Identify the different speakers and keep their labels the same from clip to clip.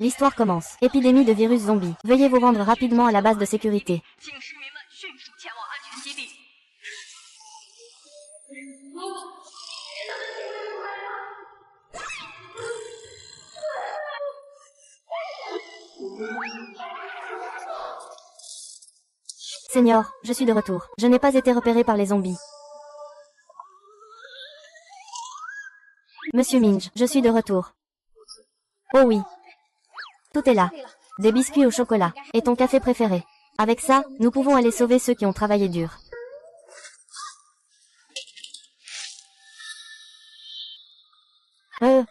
Speaker 1: L'histoire commence. Épidémie de virus zombie. Veuillez vous rendre rapidement à la base de sécurité. Seigneur, je suis de retour. Je n'ai pas été repéré par les zombies. Monsieur Minge, je suis de retour. Oh oui. Tout est là. Des biscuits au chocolat. Et ton café préféré. Avec ça, nous pouvons aller sauver ceux qui ont travaillé dur.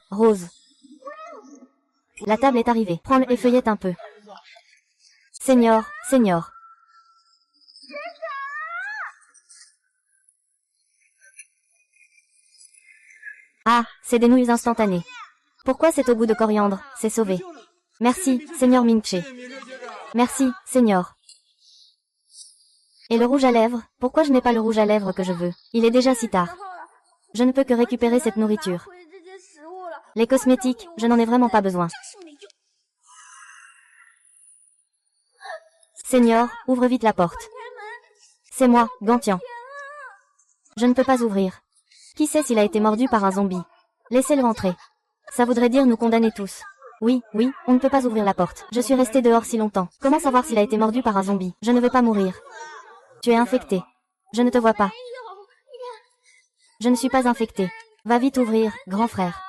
Speaker 1: Rose. La table est arrivée. Prends-le et feuillette un peu. Seigneur, Seigneur. Ah, c'est des nouilles instantanées. Pourquoi c'est au goût de coriandre? C'est sauvé. Merci, Seigneur Minche. Merci, Seigneur. Et le rouge à lèvres? Pourquoi je n'ai pas le rouge à lèvres que je veux? Il est déjà si tard. Je ne peux que récupérer cette nourriture. Les cosmétiques, je n'en ai vraiment pas besoin. Seigneur, ouvre vite la porte. C'est moi, Gantian. Je ne peux pas ouvrir. Qui sait s'il a été mordu par un zombie? Laissez-le rentrer. Ça voudrait dire nous condamner tous. Oui, on ne peut pas ouvrir la porte. Je suis resté dehors si longtemps. Comment savoir s'il a été mordu par un zombie? Je ne veux pas mourir. Tu es infecté. Je ne te vois pas. Je ne suis pas infecté. Va vite ouvrir, grand frère.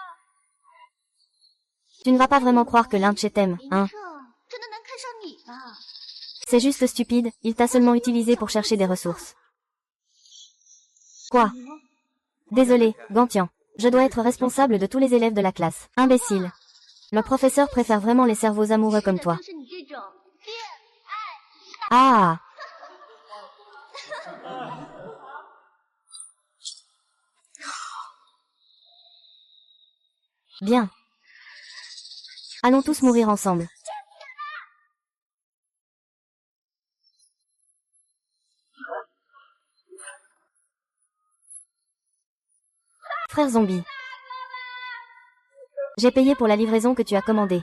Speaker 1: Tu ne vas pas vraiment croire que Lynch t'aime, hein? C'est juste stupide, il t'a seulement utilisé pour chercher des ressources. Quoi? Désolé, Gantian. Je dois être responsable de tous les élèves de la classe. Imbécile. Le professeur préfère vraiment les cerveaux amoureux comme toi. Ah! Bien. Allons tous mourir ensemble. Frère zombie. J'ai payé pour la livraison que tu as commandée.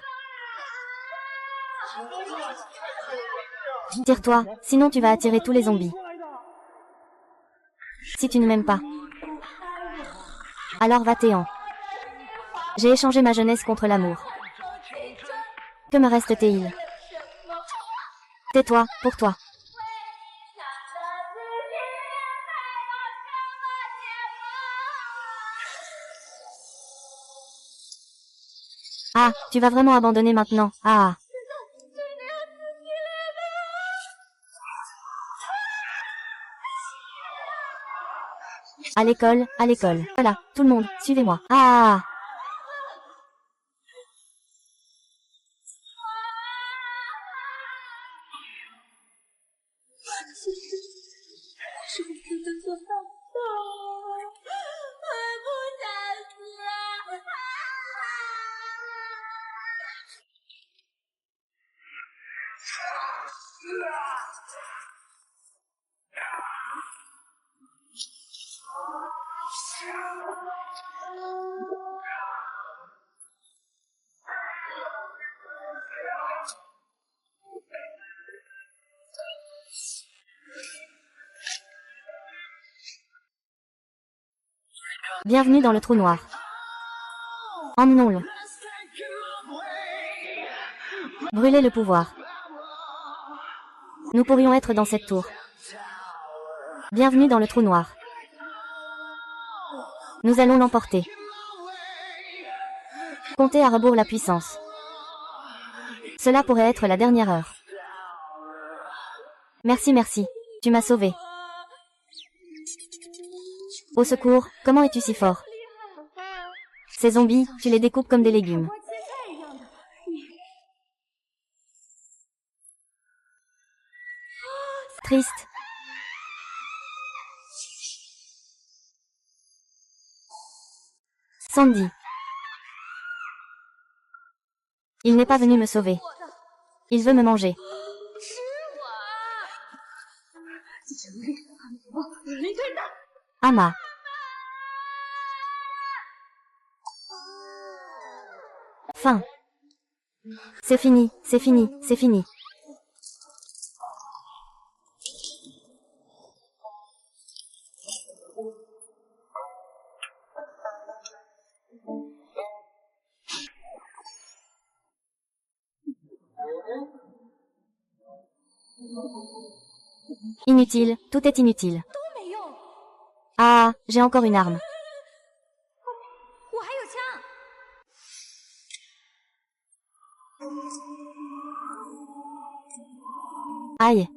Speaker 1: Tire-toi, sinon tu vas attirer tous les zombies. Si tu ne m'aimes pas. Alors va-t'en. J'ai échangé ma jeunesse contre l'amour. Que me reste-t-il? Tais-toi, pour toi. Ah, tu vas vraiment abandonner maintenant, ah. À l'école, à l'école. Voilà, tout le monde, suivez-moi. Ah. Bienvenue dans le trou noir. Emmenons-le. Brûlez le pouvoir. Nous pourrions être dans cette tour. Bienvenue dans le trou noir. Nous allons l'emporter. Comptez à rebours la puissance. Cela pourrait être la dernière heure. Merci, merci. Tu m'as sauvé. Au secours, comment es-tu si fort? Ces zombies, tu les découpes comme des légumes. Triste. Sandy. Il n'est pas venu me sauver. Il veut me manger. Ama. Fin. C'est fini, c'est fini, c'est fini. Inutile, tout est inutile. Ah, j'ai encore une arme. Aïe.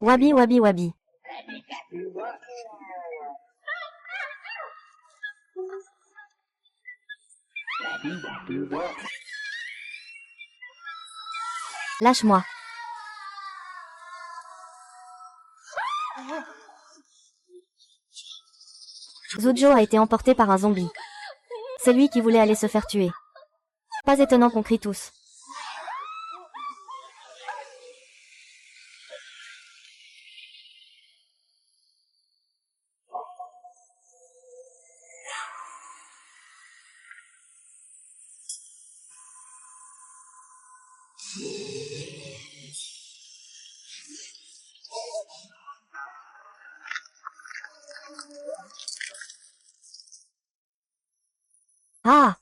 Speaker 1: Wabi wabi wabi. Lâche-moi. Zujo a été emporté par un zombie. C'est lui qui voulait aller se faire tuer. Pas étonnant qu'on crie tous. Ah!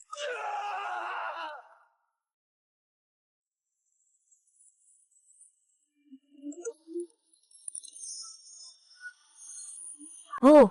Speaker 1: Oh!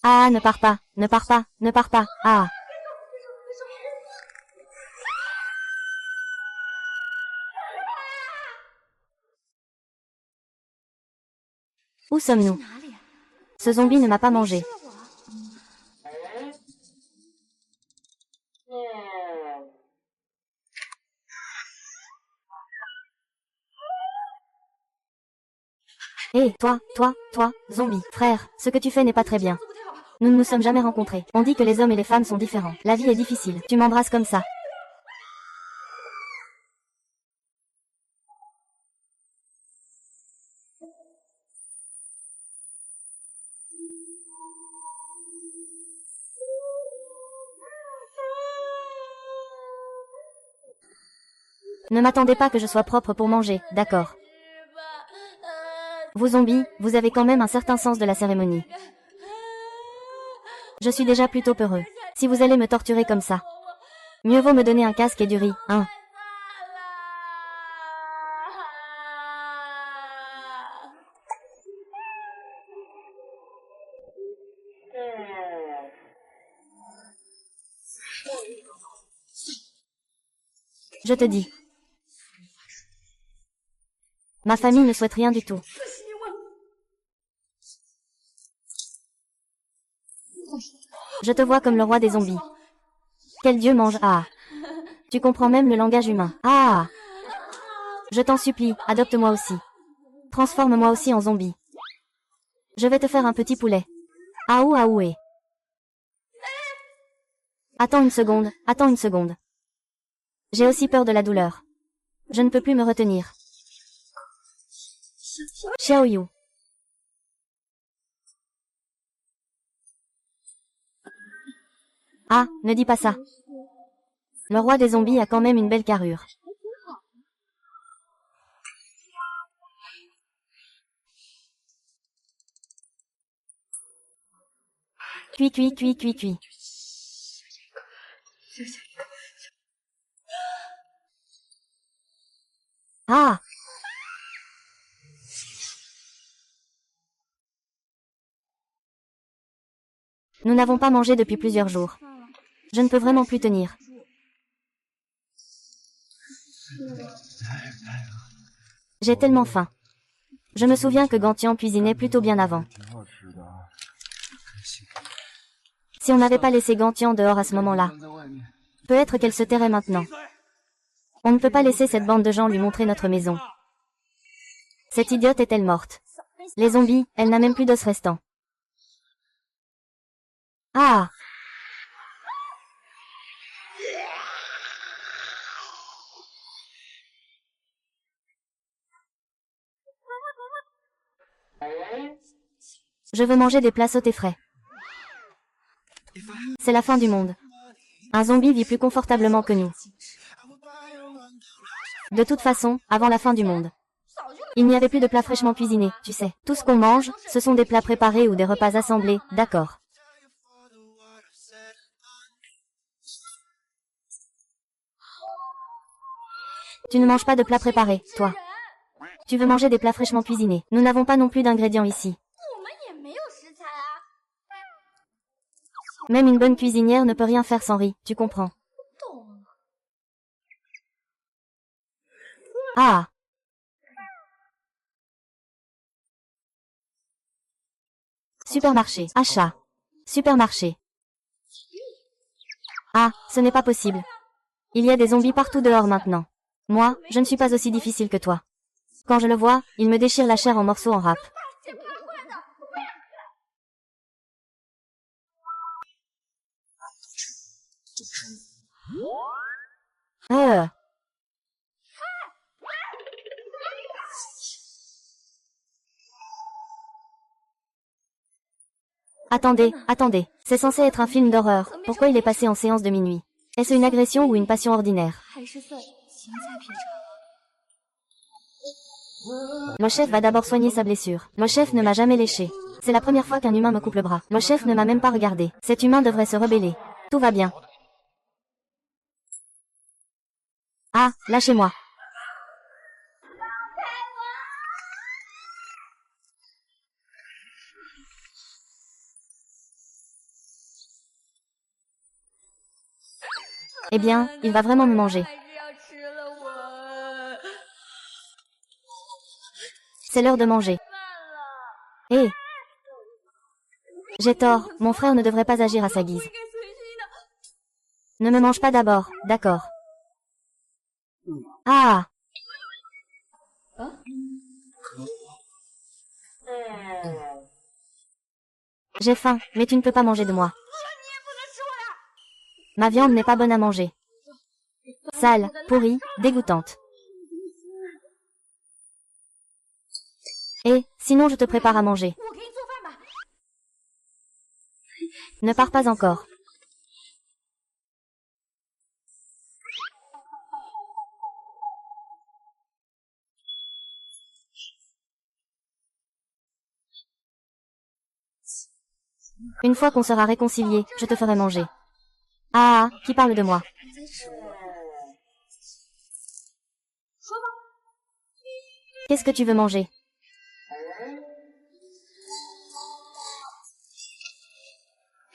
Speaker 1: Ah, ne pars pas, ne pars pas, ne pars pas, ah! Où sommes-nous? Ce zombie ne m'a pas mangé. Hé, toi, zombie, frère, ce que tu fais n'est pas très bien. Nous ne nous sommes jamais rencontrés. On dit que les hommes et les femmes sont différents. La vie est difficile. Tu m'embrasses comme ça. Ne m'attendez pas que je sois propre pour manger, d'accord. Vous zombies, vous avez quand même un certain sens de la cérémonie. Je suis déjà plutôt peureux. Si vous allez me torturer comme ça, mieux vaut me donner un casque et du riz, hein. Je te dis. Ma famille ne souhaite rien du tout. Je te vois comme le roi des zombies. Quel dieu mange, ah. Tu comprends même le langage humain, ah. Je t'en supplie, adopte-moi aussi. Transforme-moi aussi en zombie. Je vais te faire un petit poulet. Aou aoué. Attends une seconde, attends une seconde. J'ai aussi peur de la douleur. Je ne peux plus me retenir. Xiaoyu. Ah, ne dis pas ça. Le roi des zombies a quand même une belle carrure. Cuit, cuit, cuit, cuit, cuit. Ah! Nous n'avons pas mangé depuis plusieurs jours. Je ne peux vraiment plus tenir. J'ai tellement faim. Je me souviens que Gantian cuisinait plutôt bien avant. Si on n'avait pas laissé Gantian dehors à ce moment-là, Peut-être qu'elle se tairait maintenant. On ne peut pas laisser cette bande de gens lui montrer notre maison. Cette idiote est-elle morte? Les zombies, elle n'a même plus d'os restants. Ah! Je veux manger des plats sautés frais. C'est la fin du monde. Un zombie vit plus confortablement que nous. De toute façon, avant la fin du monde. Il n'y avait plus de plats fraîchement cuisinés, tu sais. Tout ce qu'on mange, ce sont des plats préparés ou des repas assemblés, d'accord. Tu ne manges pas de plats préparés, toi. Tu veux manger des plats fraîchement cuisinés. Nous n'avons pas non plus d'ingrédients ici. Même une bonne cuisinière ne peut rien faire sans riz, tu comprends. Ah! Supermarché, achat. Supermarché. Ah, ce n'est pas possible. Il y a des zombies partout dehors maintenant. Moi, je ne suis pas aussi difficile que toi. Quand je le vois, il me déchire la chair en morceaux en râpe. Euh. Attendez, attendez. C'est censé être un film d'horreur. Pourquoi il est passé en séance de minuit? Est-ce une agression ou une passion ordinaire? Le chef va d'abord soigner sa blessure. Le chef ne m'a jamais léché. C'est la première fois qu'un humain me coupe le bras. Le chef ne m'a même pas regardé. Cet humain devrait se rebeller. Tout va bien. Ah, lâchez-moi. Eh bien, il va vraiment me manger. C'est l'heure de manger. Hé! J'ai tort, mon frère ne devrait pas agir à sa guise. Ne me mange pas d'abord, d'accord. Ah! J'ai faim, mais tu ne peux pas manger de moi. Ma viande n'est pas bonne à manger. Sale, pourrie, dégoûtante. Et, sinon je te prépare à manger. Ne pars pas encore. Une fois qu'on sera réconciliés, je te ferai manger. Ah, qui parle de moi? Qu'est-ce que tu veux manger?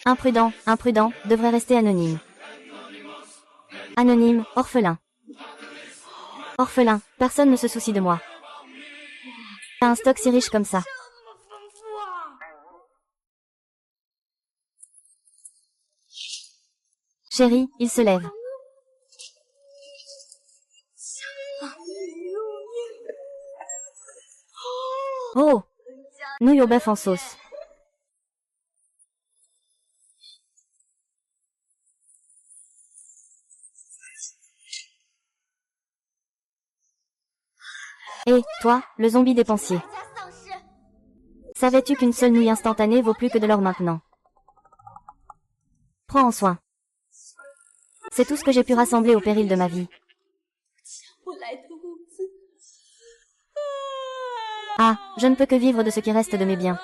Speaker 1: Imprudent, imprudent, devrait rester anonyme. Anonyme, orphelin. Orphelin, personne ne se soucie de moi. T'as un stock si riche comme ça. Chérie, il se lève. Oh! Nouilles au bœuf en sauce. Et, toi, le zombie dépensier. Savais-tu qu'une seule nouille instantanée vaut plus que de l'or maintenant? Prends en soin. C'est tout ce que j'ai pu rassembler au péril de ma vie. Ah, je ne peux que vivre de ce qui reste de mes biens.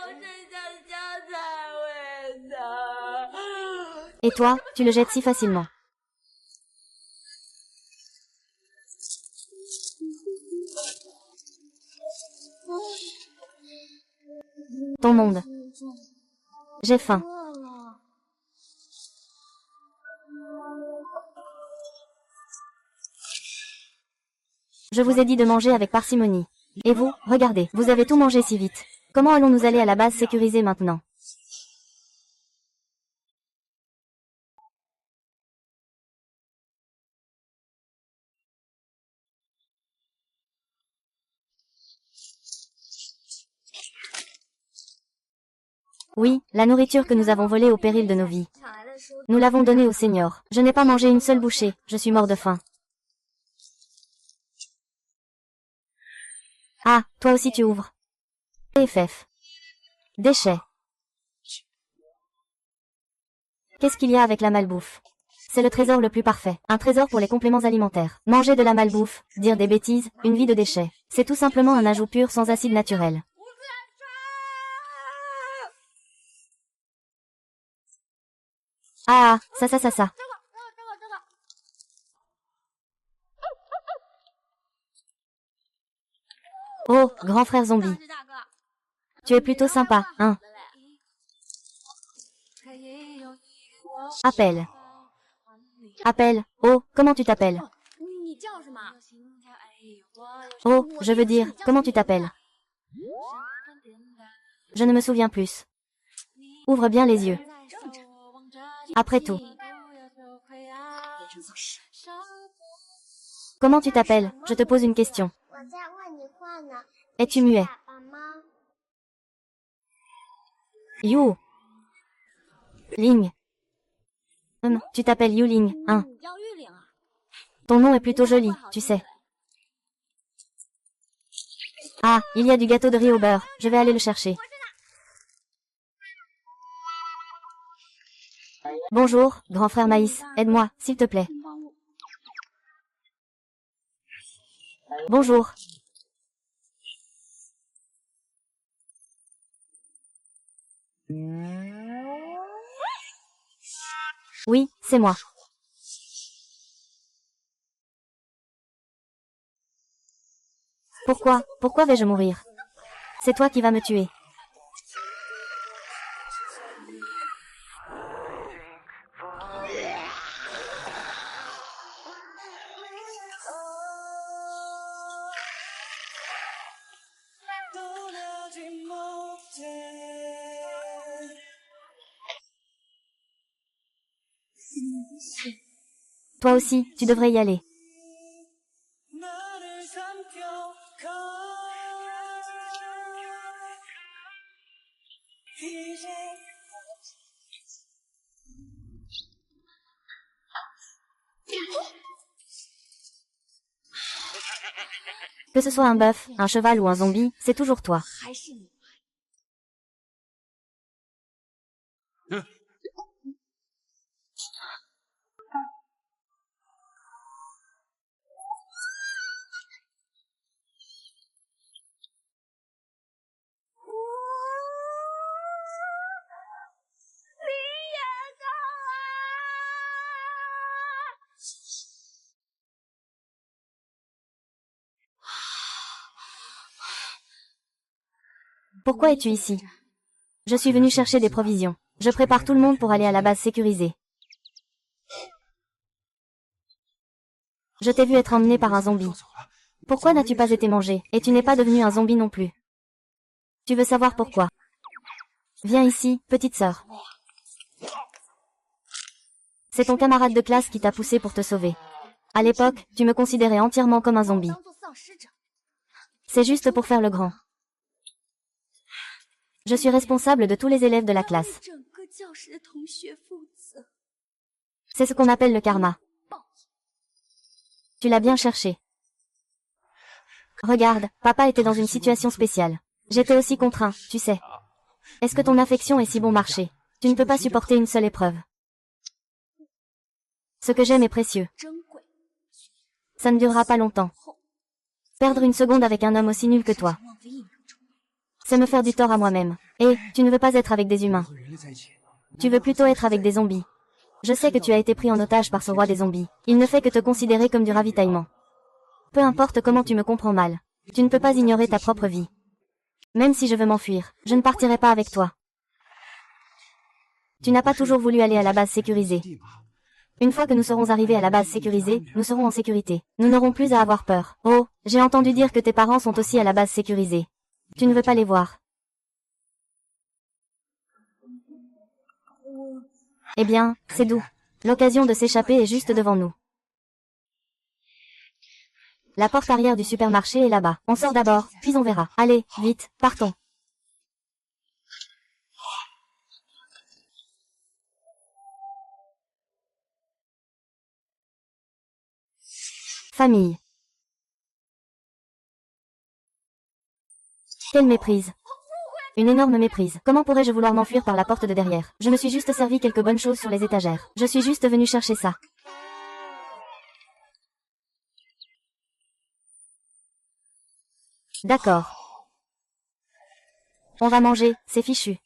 Speaker 1: Et toi, tu le jettes si facilement. Ton monde. J'ai faim. Je vous ai dit de manger avec parcimonie. Et vous, regardez, vous avez tout mangé si vite. Comment allons-nous aller à la base sécurisée maintenant? Oui, la nourriture que nous avons volée au péril de nos vies. Nous l'avons donnée au Seigneur. Je n'ai pas mangé une seule bouchée, je suis mort de faim. Ah, toi aussi tu ouvres. TFF. Déchets. Qu'est-ce qu'il y a avec la malbouffe? C'est le trésor le plus parfait. Un trésor pour les compléments alimentaires. Manger de la malbouffe, dire des bêtises, une vie de déchets. C'est tout simplement un ajout pur sans acide naturel. Ah, ça. Oh, grand frère zombie. Tu es plutôt sympa, hein? Appelle. Appelle. Oh, comment tu t'appelles? Oh, je veux dire, comment tu t'appelles? Je ne me souviens plus. Ouvre bien les yeux. Après tout. Comment tu t'appelles? Je te pose une question. Es-tu muet? You. Ling. Tu t'appelles Yuling, hein? Ton nom est plutôt joli, tu sais. Ah, il y a du gâteau de riz au beurre, je vais aller le chercher. Bonjour, grand frère Maïs, aide-moi, s'il te plaît. Bonjour. Oui, c'est moi. Pourquoi vais-je mourir? C'est toi qui vas me tuer. Toi aussi, tu devrais y aller. Que ce soit un bœuf, un cheval ou un zombie, c'est toujours toi. Pourquoi es-tu ici? Je suis venu chercher des provisions. Je prépare tout le monde pour aller à la base sécurisée. Je t'ai vu être emmené par un zombie. Pourquoi n'as-tu pas été mangé, et tu n'es pas devenu un zombie non plus? Tu veux savoir pourquoi? Viens ici, petite sœur. C'est ton camarade de classe qui t'a poussé pour te sauver. À l'époque, tu me considérais entièrement comme un zombie. C'est juste pour faire le grand. Je suis responsable de tous les élèves de la classe. C'est ce qu'on appelle le karma. Tu l'as bien cherché. Regarde, papa était dans une situation spéciale. J'étais aussi contraint, tu sais. Est-ce que ton affection est si bon marché? Tu ne peux pas supporter une seule épreuve. Ce que j'aime est précieux. Ça ne durera pas longtemps. Perdre une seconde avec un homme aussi nul que toi, c'est me faire du tort à moi-même. Et, tu ne veux pas être avec des humains. Tu veux plutôt être avec des zombies. Je sais que tu as été pris en otage par ce roi des zombies. Il ne fait que te considérer comme du ravitaillement. Peu importe comment tu me comprends mal. Tu ne peux pas ignorer ta propre vie. Même si je veux m'enfuir, je ne partirai pas avec toi. Tu n'as pas toujours voulu aller à la base sécurisée. Une fois que nous serons arrivés à la base sécurisée, nous serons en sécurité. Nous n'aurons plus à avoir peur. Oh, j'ai entendu dire que tes parents sont aussi à la base sécurisée. Tu ne veux pas les voir. Eh bien, c'est doux. L'occasion de s'échapper est juste devant nous. La porte arrière du supermarché est là-bas. On sort d'abord, puis on verra. Allez, vite, partons. Famille. Quelle méprise. Une énorme méprise. Comment pourrais-je vouloir m'enfuir par la porte de derrière? Je me suis juste servi quelques bonnes choses sur les étagères. Je suis juste venu chercher ça. D'accord. On va manger, c'est fichu.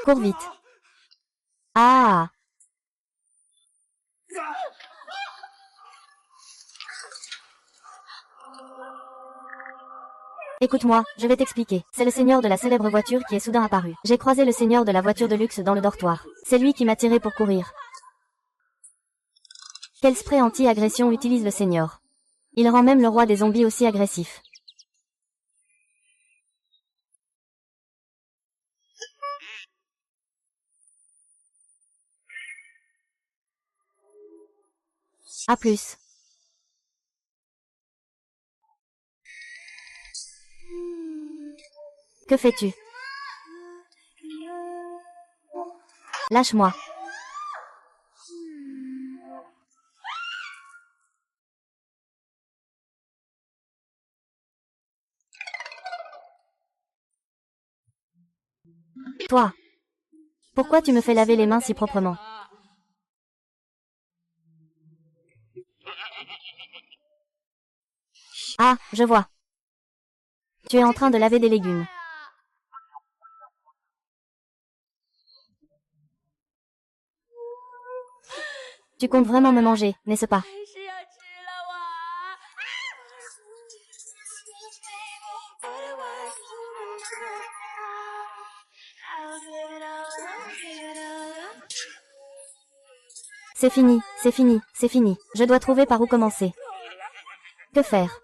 Speaker 1: Cours vite. Ah! Écoute-moi, je vais t'expliquer. C'est le seigneur de la célèbre voiture qui est soudain apparu. J'ai croisé le seigneur de la voiture de luxe dans le dortoir. C'est lui qui m'a tiré pour courir. Quel spray anti-agression utilise le seigneur? Il rend même le roi des zombies aussi agressif. À plus. Que fais-tu? Lâche-moi. Toi. Pourquoi tu me fais laver les mains si proprement? Ah, je vois. Tu es en train de laver des légumes. Tu comptes vraiment me manger, n'est-ce pas? C'est fini, c'est fini, c'est fini. Je dois trouver par où commencer. Que faire?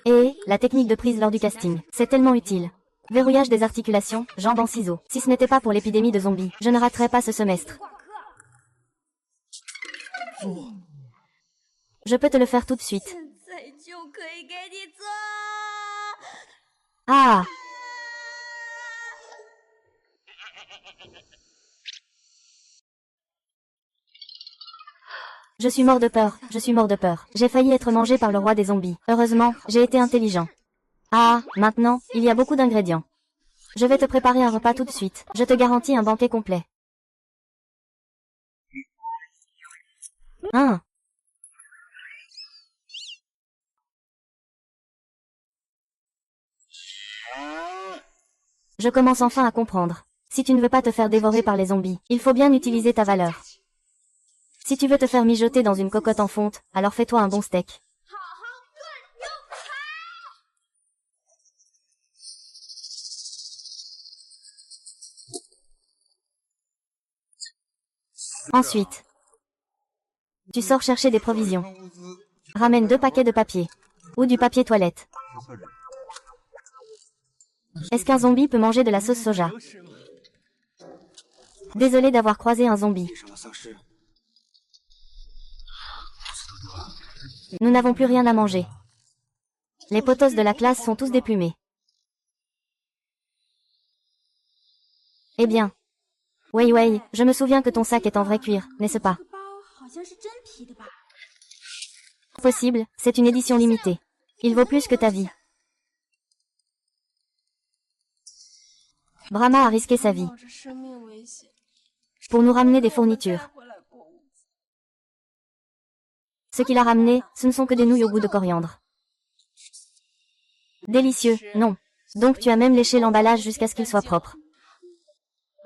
Speaker 1: Et la technique de prise lors du casting. C'est tellement utile. Verrouillage des articulations, jambes en ciseaux. Si ce n'était pas pour l'épidémie de zombies, je ne raterais pas ce semestre. Je peux te le faire tout de suite. Ah! Je suis mort de peur, je suis mort de peur. J'ai failli être mangé par le roi des zombies. Heureusement, j'ai été intelligent. Ah, maintenant, il y a beaucoup d'ingrédients. Je vais te préparer un repas tout de suite. Je te garantis un banquet complet. Hein? Je commence enfin à comprendre. Si tu ne veux pas te faire dévorer par les zombies, il faut bien utiliser ta valeur. Si tu veux te faire mijoter dans une cocotte en fonte, alors fais-toi un bon steak. Ensuite, tu sors chercher des provisions. Ramène 2 paquets de papier. Ou du papier toilette. Est-ce qu'un zombie peut manger de la sauce soja? Désolé d'avoir croisé un zombie. Nous n'avons plus rien à manger. Les potos de la classe sont tous déplumés. Eh bien. Wei Wei, je me souviens que ton sac est en vrai cuir, n'est-ce pas? Possible, c'est une édition limitée. Il vaut plus que ta vie. Brahma a risqué sa vie pour nous ramener des fournitures. Ce qu'il a ramené, ce ne sont que des nouilles au goût de coriandre. Délicieux, non. Donc tu as même léché l'emballage jusqu'à ce qu'il soit propre.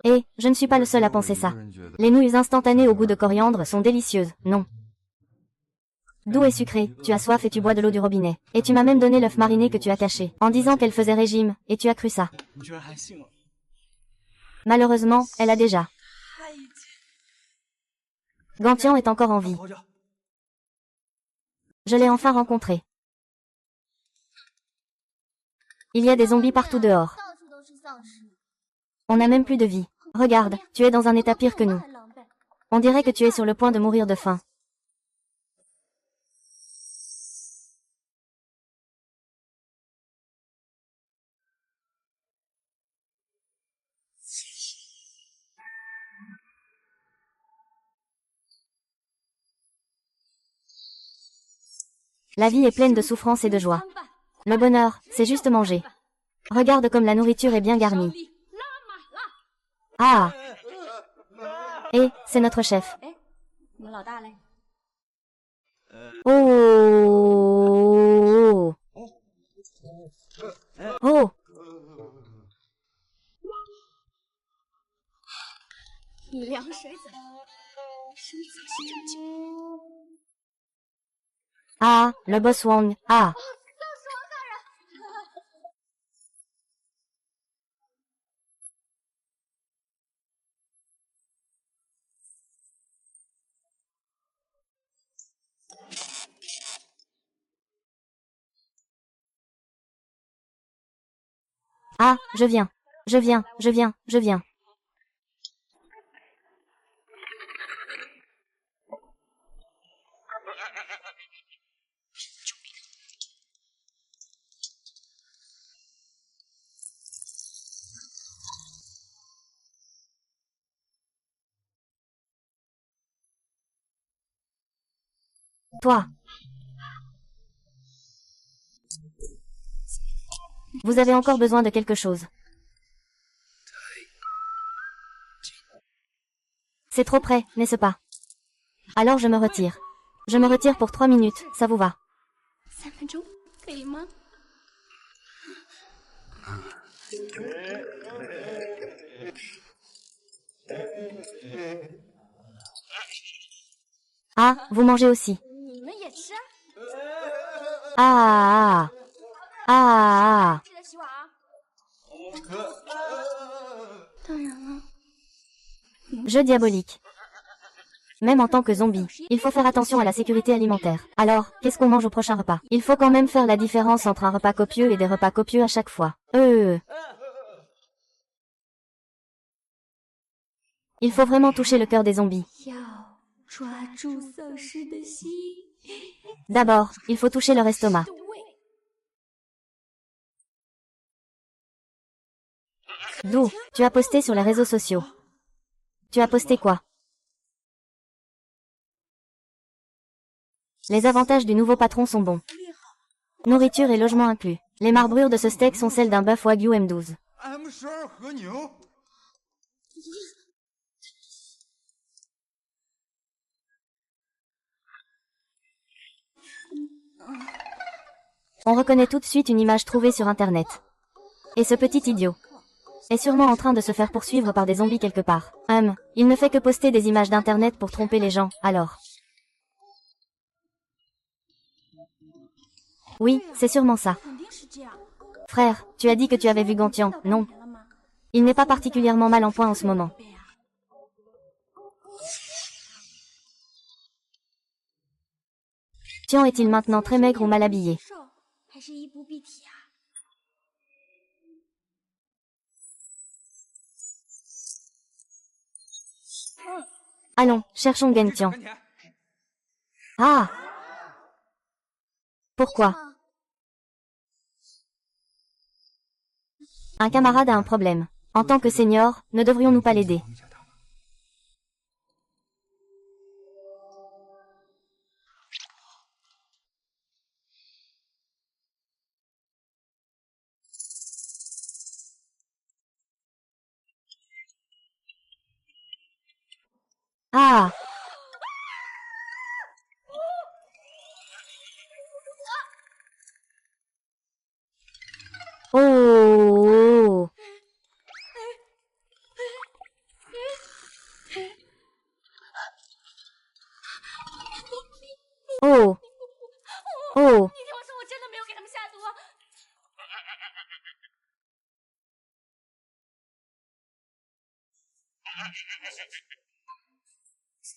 Speaker 1: Et, je ne suis pas le seul à penser ça. Les nouilles instantanées au goût de coriandre sont délicieuses, non. Doux et sucré, tu as soif et tu bois de l'eau du robinet. Et tu m'as même donné l'œuf mariné que tu as caché, en disant qu'elle faisait régime, et tu as cru ça. Malheureusement, elle a déjà. Gantien est encore en vie. Je l'ai enfin rencontré. Il y a des zombies partout dehors. On n'a même plus de vie. Regarde, tu es dans un état pire que nous. On dirait que tu es sur le point de mourir de faim. La vie est pleine de souffrance et de joie. Le bonheur, c'est juste manger. Regarde comme la nourriture est bien garnie. Ah! Et, c'est notre chef. Oh! Oh! Ah, le boss Wang, ah! Ah, je viens. Je viens, je viens, je viens. Toi. Vous avez encore besoin de quelque chose. C'est trop près, n'est-ce pas? Alors je me retire. Je me retire pour 3 minutes, ça vous va? Ah, vous mangez aussi. Ah, ah, ah, ah. Jeu diabolique. Même en tant que zombie, il faut faire attention à la sécurité alimentaire. Alors, qu'est-ce qu'on mange au prochain repas? Il faut quand même faire la différence entre un repas copieux et des repas copieux à chaque fois. Il faut vraiment toucher le cœur des zombies. D'abord, il faut toucher leur estomac. D'où, tu as posté sur les réseaux sociaux. Tu as posté quoi? Les avantages du nouveau patron sont bons. Nourriture et logement inclus. Les marbrures de ce steak sont celles d'un bœuf Wagyu M12. On reconnaît tout de suite une image trouvée sur Internet. Et ce petit idiot est sûrement en train de se faire poursuivre par des zombies quelque part. Il ne fait que poster des images d'Internet pour tromper les gens, alors. Oui, c'est sûrement ça. Frère, tu as dit que tu avais vu Gantian, non? Il n'est pas particulièrement mal en point en ce moment. Tian est-il maintenant très maigre ou mal habillé? Allons, cherchons Gentian. Ah! Pourquoi? Un camarade a un problème. En tant que senior, ne devrions-nous pas l'aider? Ah! Oh! Oh! Oh!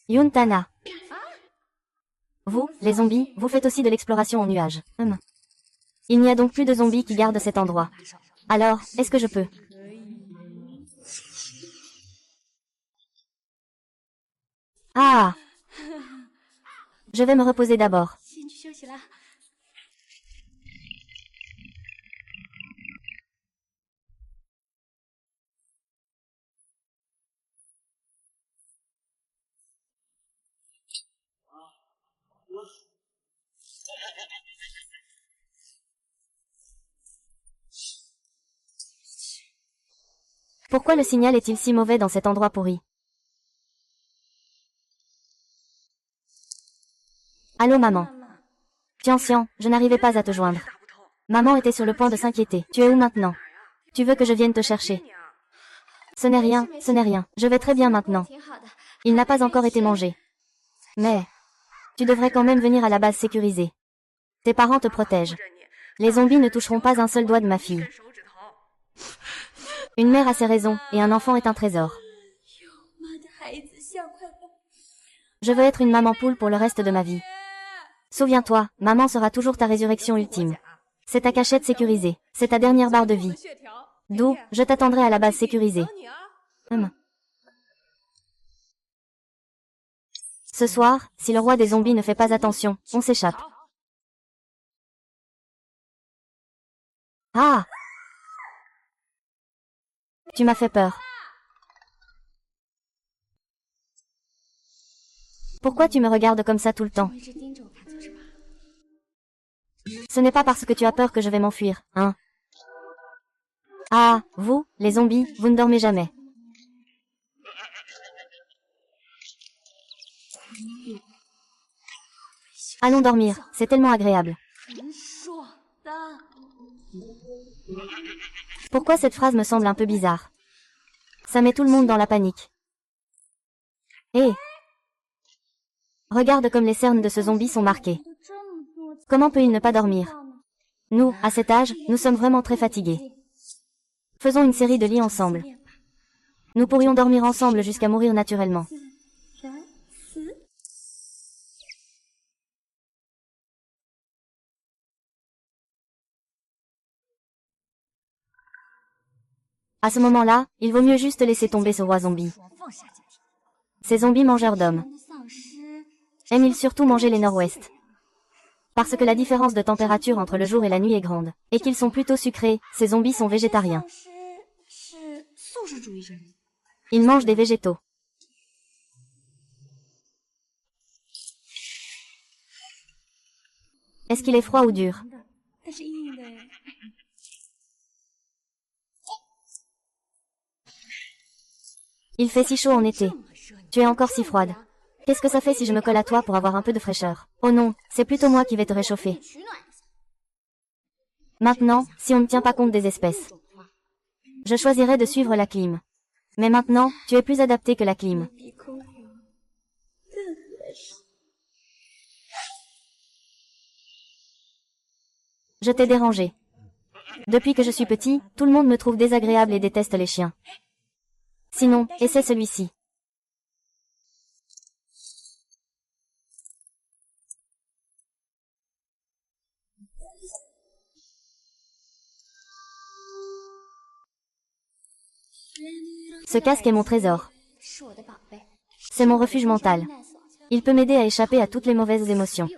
Speaker 1: Yuntana. Vous, les zombies, vous faites aussi de l'exploration en nuage. Il n'y a donc plus de zombies qui gardent cet endroit. Alors, est-ce que je peux? Ah! Je vais me reposer d'abord. Pourquoi le signal est-il si mauvais dans cet endroit pourri? Allô maman. Tian, je n'arrivais pas à te joindre. Maman était sur le point de s'inquiéter. Tu es où maintenant? Tu veux que je vienne te chercher? Ce n'est rien, ce n'est rien. Je vais très bien maintenant. Il n'a pas encore été mangé. Mais, tu devrais quand même venir à la base sécurisée. Tes parents te protègent. Les zombies ne toucheront pas un seul doigt de ma fille. Une mère a ses raisons, et un enfant est un trésor. Je veux être une maman poule pour le reste de ma vie. Souviens-toi, maman sera toujours ta résurrection ultime. C'est ta cachette sécurisée. C'est ta dernière barre de vie. D'où, je t'attendrai à la base sécurisée. Ce soir, si le roi des zombies ne fait pas attention, on s'échappe. Ah! Tu m'as fait peur. Pourquoi tu me regardes comme ça tout le temps? Ce n'est pas parce que tu as peur que je vais m'enfuir, hein? Ah, vous, les zombies, vous ne dormez jamais. Allons dormir, c'est tellement agréable. Pourquoi cette phrase me semble un peu bizarre? Ça met tout le monde dans la panique. Hé! Regarde comme les cernes de ce zombie sont marquées. Comment peut-il ne pas dormir? Nous, à cet âge, nous sommes vraiment très fatigués. Faisons une série de lits ensemble. Nous pourrions dormir ensemble jusqu'à mourir naturellement. À ce moment-là, il vaut mieux juste laisser tomber ce roi zombie. Ces zombies mangeurs d'hommes. Aiment-ils surtout manger les nord-ouest? Parce que la différence de température entre le jour et la nuit est grande, et qu'ils sont plutôt sucrés, ces zombies sont végétariens. Ils mangent des végétaux. Est-ce qu'il est froid ou dur? Il fait si chaud en été. Tu es encore si froide. Qu'est-ce que ça fait si je me colle à toi pour avoir un peu de fraîcheur? Oh non, c'est plutôt moi qui vais te réchauffer. Maintenant, si on ne tient pas compte des espèces, je choisirais de suivre la clim. Mais maintenant, tu es plus adapté que la clim. Je t'ai dérangé. Depuis que je suis petit, tout le monde me trouve désagréable et déteste les chiens. Sinon, essaie celui-ci. Ce casque est mon trésor. C'est mon refuge mental. Il peut m'aider à échapper à toutes les mauvaises émotions.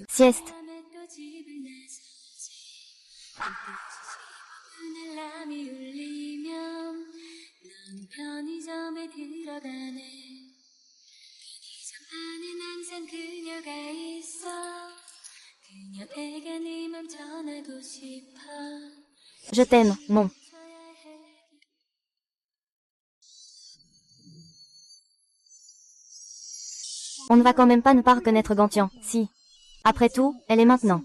Speaker 1: Sieste. Je t'aime, mon. On ne va quand même pas ne pas reconnaître Gantian, si. Après tout, elle est maintenant.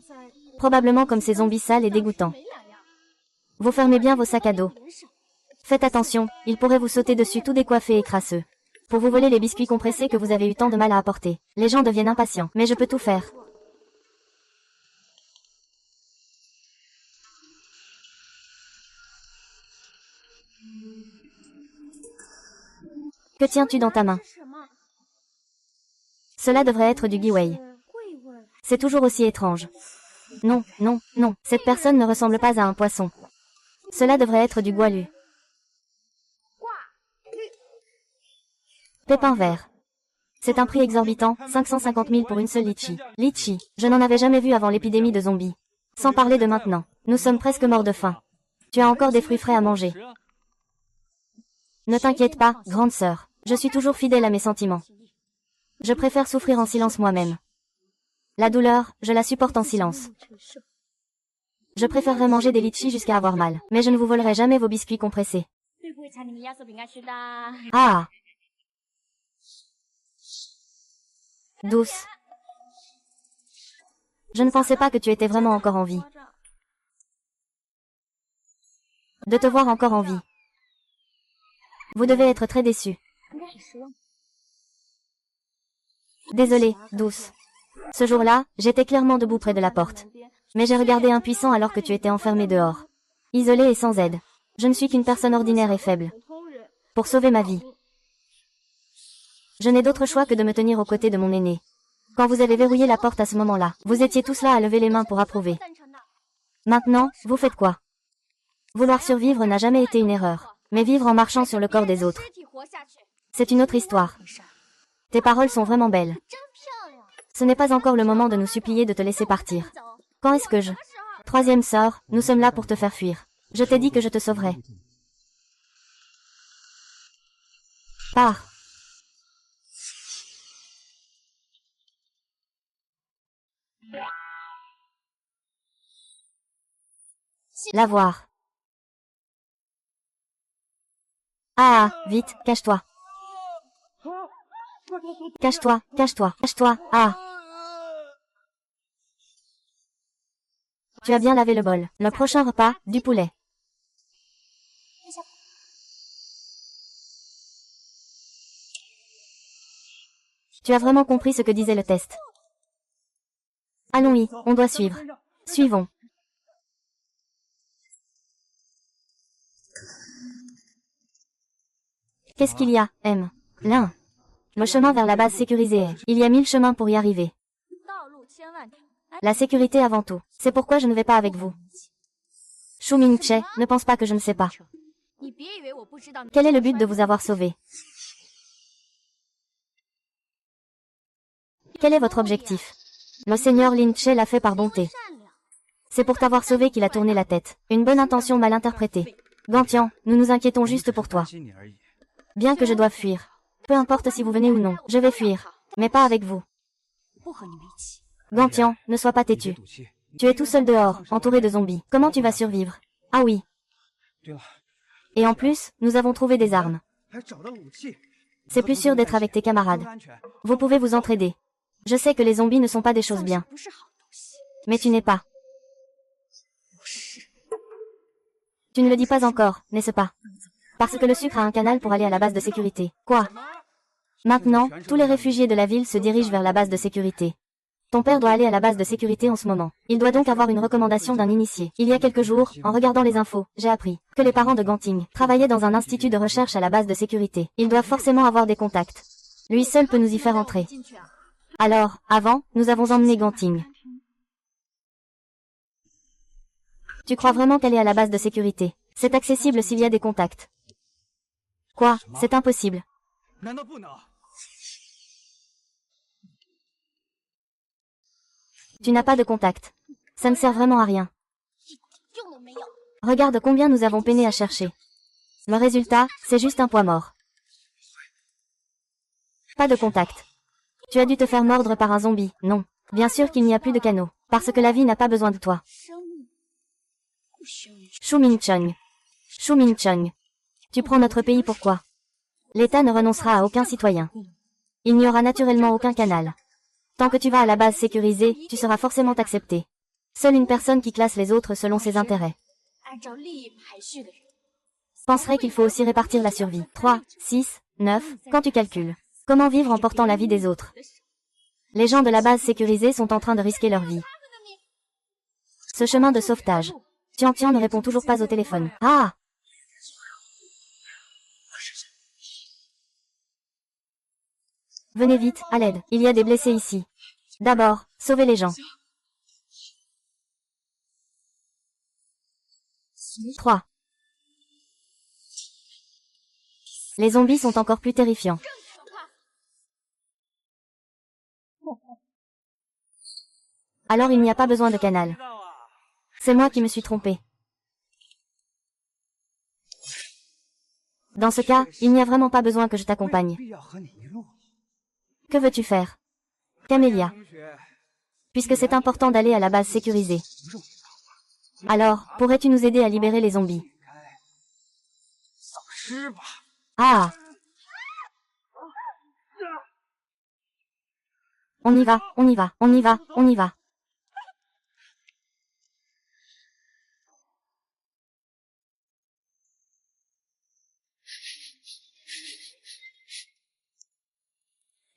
Speaker 1: Probablement comme ces zombies sales et dégoûtants. Vous fermez bien vos sacs à dos. Faites attention, ils pourraient vous sauter dessus tout décoiffés et crasseux. Pour vous voler les biscuits compressés que vous avez eu tant de mal à apporter. Les gens deviennent impatients, mais je peux tout faire. Que tiens-tu dans ta main? Cela devrait être du Giwei. C'est toujours aussi étrange. Non, non, non, cette personne ne ressemble pas à un poisson. Cela devrait être du Gualu. Pépin vert. C'est un prix exorbitant, 550 000 pour une seule litchi. Litchi, je n'en avais jamais vu avant l'épidémie de zombies. Sans parler de maintenant. Nous sommes presque morts de faim. Tu as encore des fruits frais à manger. Ne t'inquiète pas, grande sœur. Je suis toujours fidèle à mes sentiments. Je préfère souffrir en silence moi-même. La douleur, je la supporte en silence. Je préférerais manger des litchis jusqu'à avoir mal. Mais je ne vous volerai jamais vos biscuits compressés. Ah! Douce. Je ne pensais pas que tu étais vraiment encore en vie. De te voir encore en vie. Vous devez être très déçu. Désolée, douce. Ce jour-là, j'étais clairement debout près de la porte. Mais j'ai regardé impuissant alors que tu étais enfermé dehors. Isolé et sans aide. Je ne suis qu'une personne ordinaire et faible. Pour sauver ma vie. Je n'ai d'autre choix que de me tenir aux côtés de mon aîné. Quand vous avez verrouillé la porte à ce moment-là, vous étiez tous là à lever les mains pour approuver. Maintenant, vous faites quoi? Vouloir survivre n'a jamais été une erreur. Mais vivre en marchant sur le corps des autres. C'est une autre histoire. Tes paroles sont vraiment belles. Ce n'est pas encore le moment de nous supplier de te laisser partir. Quand est-ce que je... Troisième sœur, nous sommes là pour te faire fuir. Je t'ai dit que je te sauverai. Pars. La voir. Ah, vite, cache-toi. Cache-toi, cache-toi, cache-toi, ah. Tu as bien lavé le bol. Le prochain repas, du poulet. Tu as vraiment compris ce que disait le test. Allons-y, on doit suivre. Suivons. Qu'est-ce qu'il y a, M? L'un. Le chemin vers la base sécurisée est. Il y a 1000 chemins pour y arriver. La sécurité avant tout. C'est pourquoi je ne vais pas avec vous. Shu Ming-che, ne pense pas que je ne sais pas. Quel est le but de vous avoir sauvé? Quel est votre objectif? Le seigneur Lin-che l'a fait par bonté. C'est pour t'avoir sauvé qu'il a tourné la tête. Une bonne intention mal interprétée. Gantian, nous nous inquiétons juste pour toi. Bien que je doive fuir. Peu importe si vous venez ou non, je vais fuir. Mais pas avec vous. Gantian, ne sois pas têtu. Tu es tout seul dehors, entouré de zombies. Comment tu vas survivre? Ah oui. Et en plus, nous avons trouvé des armes. C'est plus sûr d'être avec tes camarades. Vous pouvez vous entraider. Je sais que les zombies ne sont pas des choses bien. Mais tu n'es pas. Tu ne le dis pas encore, n'est-ce pas? Parce que le sucre a un canal pour aller à la base de sécurité. Quoi? Maintenant, tous les réfugiés de la ville se dirigent vers la base de sécurité. Ton père doit aller à la base de sécurité en ce moment. Il doit donc avoir une recommandation d'un initié. Il y a quelques jours, en regardant les infos, j'ai appris que les parents de Ganting travaillaient dans un institut de recherche à la base de sécurité. Ils doivent forcément avoir des contacts. Lui seul peut nous y faire entrer. Alors, avant, nous avons emmené Ganting. Tu crois vraiment qu'elle est à la base de sécurité? C'est accessible s'il y a des contacts. Quoi? C'est impossible. Tu n'as pas de contact. Ça ne sert vraiment à rien. Regarde combien nous avons peiné à chercher. Le résultat, c'est juste un poids mort. Pas de contact. Tu as dû te faire mordre par un zombie, non. Bien sûr qu'il n'y a plus de canaux, parce que la vie n'a pas besoin de toi. Shu Ming-chung. Shu Ming-chung. Tu prends notre pays pourquoi? L'État ne renoncera à aucun citoyen. Il n'y aura naturellement aucun canal. Tant que tu vas à la base sécurisée, tu seras forcément accepté. Seule une personne qui classe les autres selon ses intérêts. Penserait qu'il faut aussi répartir la survie. 3, 6, 9, quand tu calcules. Comment vivre en portant la vie des autres? Les gens de la base sécurisée sont en train de risquer leur vie. Ce chemin de sauvetage. Tian Tian ne répond toujours pas au téléphone. Ah! Venez vite, à l'aide. Il y a des blessés ici. D'abord, sauvez les gens. 3. Les zombies sont encore plus terrifiants. Alors il n'y a pas besoin de canal. C'est moi qui me suis trompé. Dans ce cas, il n'y a vraiment pas besoin que je t'accompagne. Que veux-tu faire? Camélia. Puisque c'est important d'aller à la base sécurisée. Alors, pourrais-tu nous aider à libérer les zombies? Ah! On y va, on y va, on y va, on y va.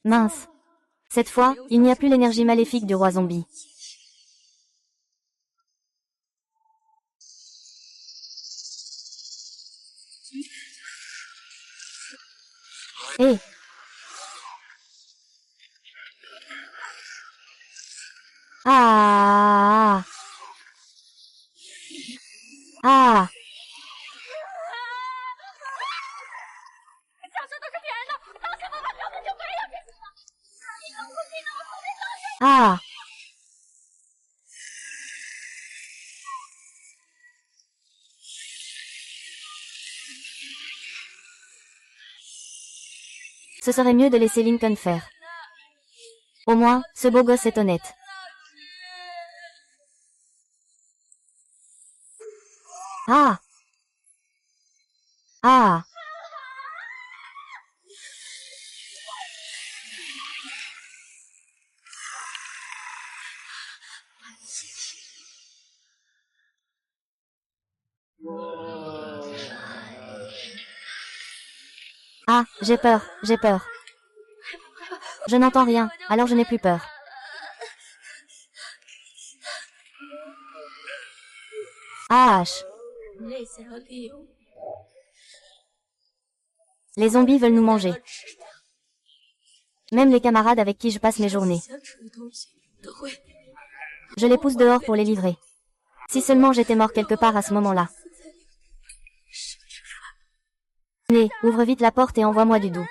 Speaker 1: Mince. Cette fois, il n'y a plus l'énergie maléfique du roi zombie. Hé! Ah! Ah! Ah! Ce serait mieux de laisser Lincoln faire. Au moins, ce beau gosse est honnête. Ah! Ah! Ah, j'ai peur, j'ai peur. Je n'entends rien, alors je n'ai plus peur. Ah, H. Les zombies veulent nous manger. Même les camarades avec qui je passe mes journées. Je les pousse dehors pour les livrer. Si seulement j'étais mort quelque part à ce moment-là. Né, ouvre vite la porte et envoie-moi du doux.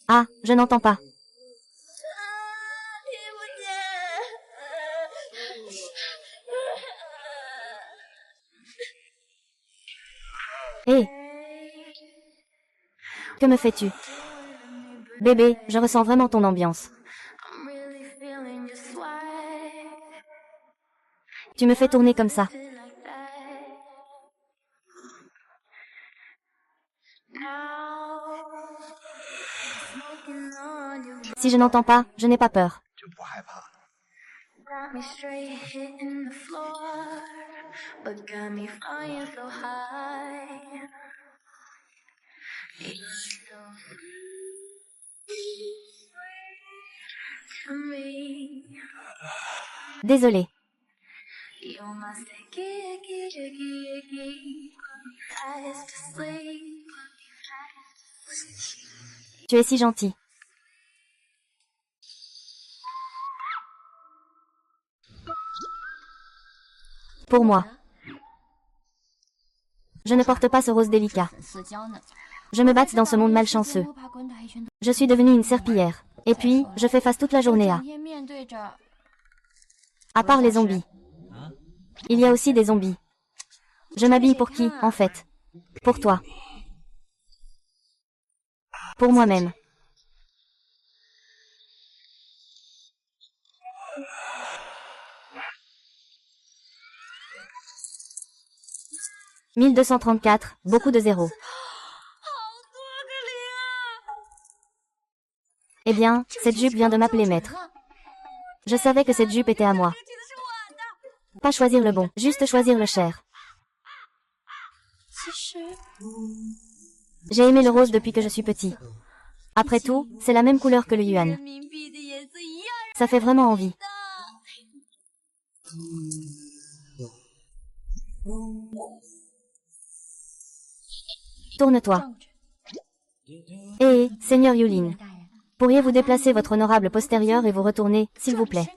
Speaker 1: Ah, je n'entends pas. Hé! Que me fais-tu? Bébé, je ressens vraiment ton ambiance. Tu me fais tourner comme ça. Si je n'entends pas, je n'ai pas peur. Désolé. Tu es si gentil. Pour moi. Je ne porte pas ce rose délicat. Je me batte dans ce monde malchanceux. Je suis devenue une serpillière. Et puis, je fais face toute la journée à... À part les zombies. Il y a aussi des zombies. Je m'habille pour qui, en fait? Pour toi. Pour moi-même. « 1234, beaucoup de zéros. Eh bien, cette jupe vient de m'appeler maître. Je savais que cette jupe était à moi. Pas choisir le bon, juste choisir le cher. J'ai aimé le rose depuis que je suis petit. Après tout, c'est la même couleur que le yuan. Ça fait vraiment envie. Tourne-toi. Seigneur Yulin. Pourriez-vous déplacer votre honorable postérieur et vous retourner, s'il vous plaît?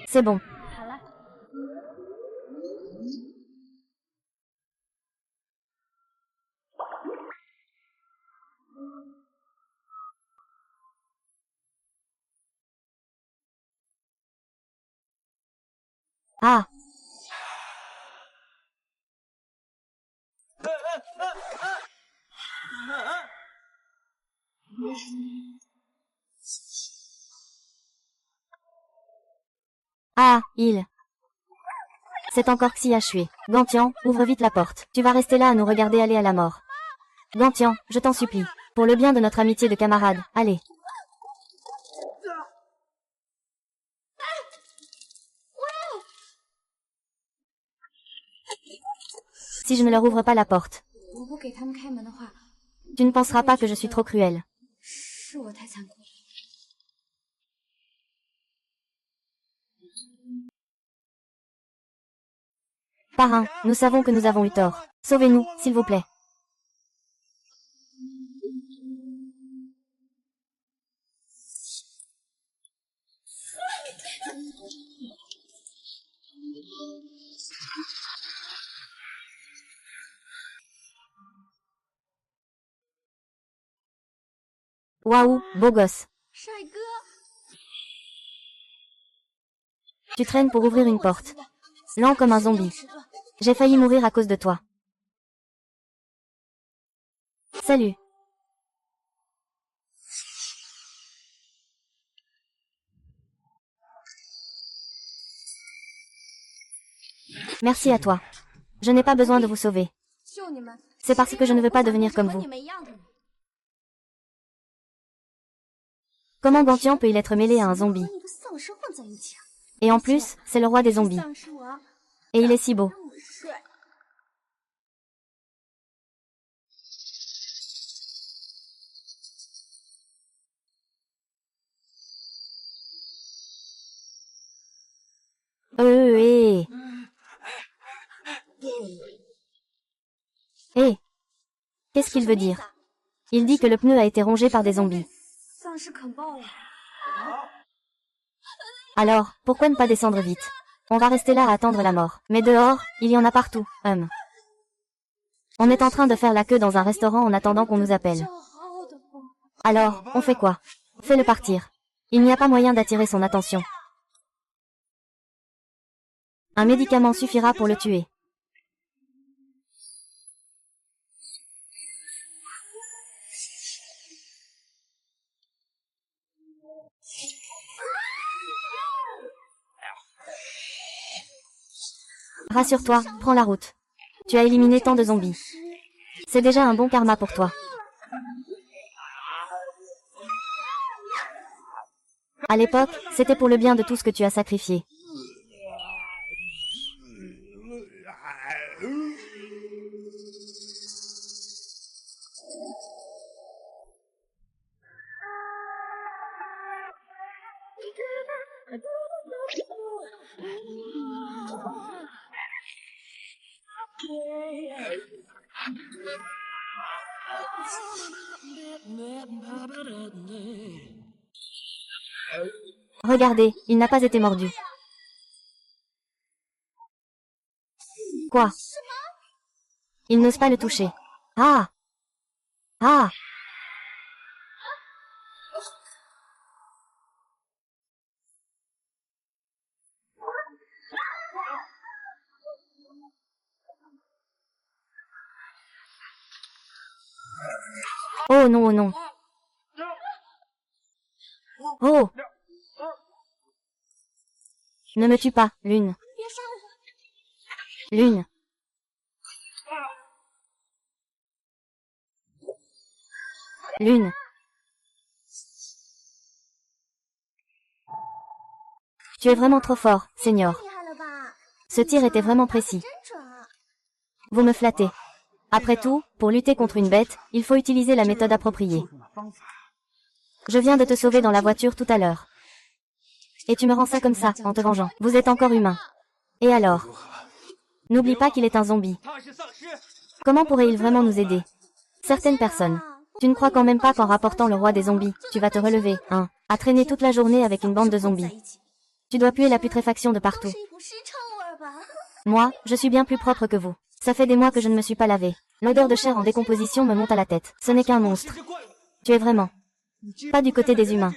Speaker 1: C'est bon. Ah. Ah, il. C'est encore Xi à Shui. Gantian, ouvre vite la porte. Tu vas rester là à nous regarder aller à la mort. Gantian, je t'en supplie. Pour le bien de notre amitié de camarades, allez. Si je ne leur ouvre pas la porte, tu ne penseras pas que je suis trop cruelle. Parrain, nous savons que nous avons eu tort. Sauvez-nous, s'il vous plaît. Waouh, beau gosse. Tu traînes pour ouvrir une porte. Lent comme un zombie. J'ai failli mourir à cause de toi. Salut. Merci à toi. Je n'ai pas besoin de vous sauver. C'est parce que je ne veux pas devenir comme vous. Comment Gantian peut-il être mêlé à un zombie? Et en plus, c'est le roi des zombies. Et il est si beau. Hé. Hé. Qu'est-ce qu'il veut dire? Il dit que le pneu a été rongé par des zombies. Alors, pourquoi ne pas descendre vite? On va rester là à attendre la mort. Mais dehors, il y en a partout. On est en train de faire la queue dans un restaurant en attendant qu'on nous appelle. Alors, on fait quoi? Fais-le partir. Il n'y a pas moyen d'attirer son attention. Un médicament suffira pour le tuer. Rassure-toi, prends la route. Tu as éliminé tant de zombies. C'est déjà un bon karma pour toi. À l'époque, c'était pour le bien de tout ce que tu as sacrifié. Regardez, il n'a pas été mordu. Quoi? Il n'ose pas le toucher. Ah! Ah! Oh non, oh non. Oh! Ne me tue pas, Lune. Lune. Lune. Tu es vraiment trop fort, Seigneur. Ce tir était vraiment précis. Vous me flattez. Après tout, pour lutter contre une bête, il faut utiliser la méthode appropriée. Je viens de te sauver dans la voiture tout à l'heure. Et tu me rends ça comme ça, en te vengeant. Vous êtes encore humain. Et alors? N'oublie pas qu'il est un zombie. Comment pourrait-il vraiment nous aider? Certaines personnes. Tu ne crois quand même pas qu'en rapportant le roi des zombies, tu vas te relever, hein, à traîner toute la journée avec une bande de zombies. Tu dois puer la putréfaction de partout. Moi, je suis bien plus propre que vous. Ça fait des mois que je ne me suis pas lavé. L'odeur de chair en décomposition me monte à la tête. Ce n'est qu'un monstre. Tu es vraiment pas du côté des humains.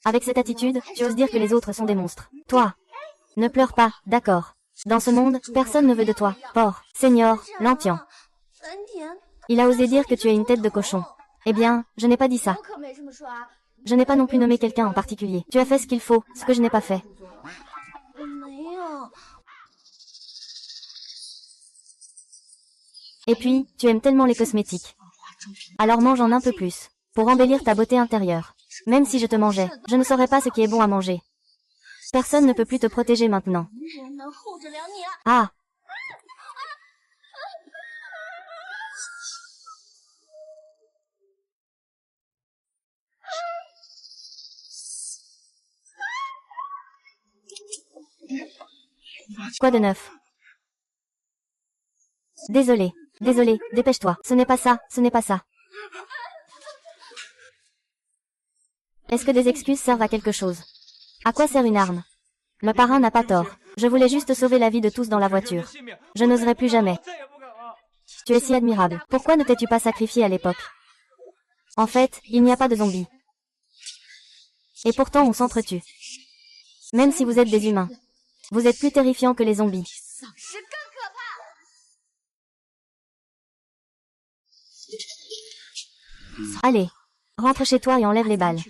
Speaker 1: Avec cette attitude, tu oses dire que les autres sont des monstres. Toi, ne pleure pas, d'accord. Dans ce monde, personne ne veut de toi. Porc, Seigneur, Lantian. Il a osé dire que tu as une tête de cochon. Eh bien, je n'ai pas dit ça. Je n'ai pas non plus nommé quelqu'un en particulier. Tu as fait ce qu'il faut, ce que je n'ai pas fait. Et puis, tu aimes tellement les cosmétiques. Alors mange-en un peu plus, pour embellir ta beauté intérieure. Même si je te mangeais, je ne saurais pas ce qui est bon à manger. Personne ne peut plus te protéger maintenant. Ah! Quoi de neuf? Désolé, désolé, dépêche-toi. Ce n'est pas ça, ce n'est pas ça. Est-ce que des excuses servent à quelque chose? À quoi sert une arme? Le parrain n'a pas tort. Je voulais juste sauver la vie de tous dans la voiture. Je n'oserai plus jamais. Tu es si admirable. Pourquoi ne t'es-tu pas sacrifié à l'époque? En fait, il n'y a pas de zombies. Et pourtant on s'entretue. Même si vous êtes des humains. Vous êtes plus terrifiants que les zombies. Allez, rentre chez toi et enlève les balles.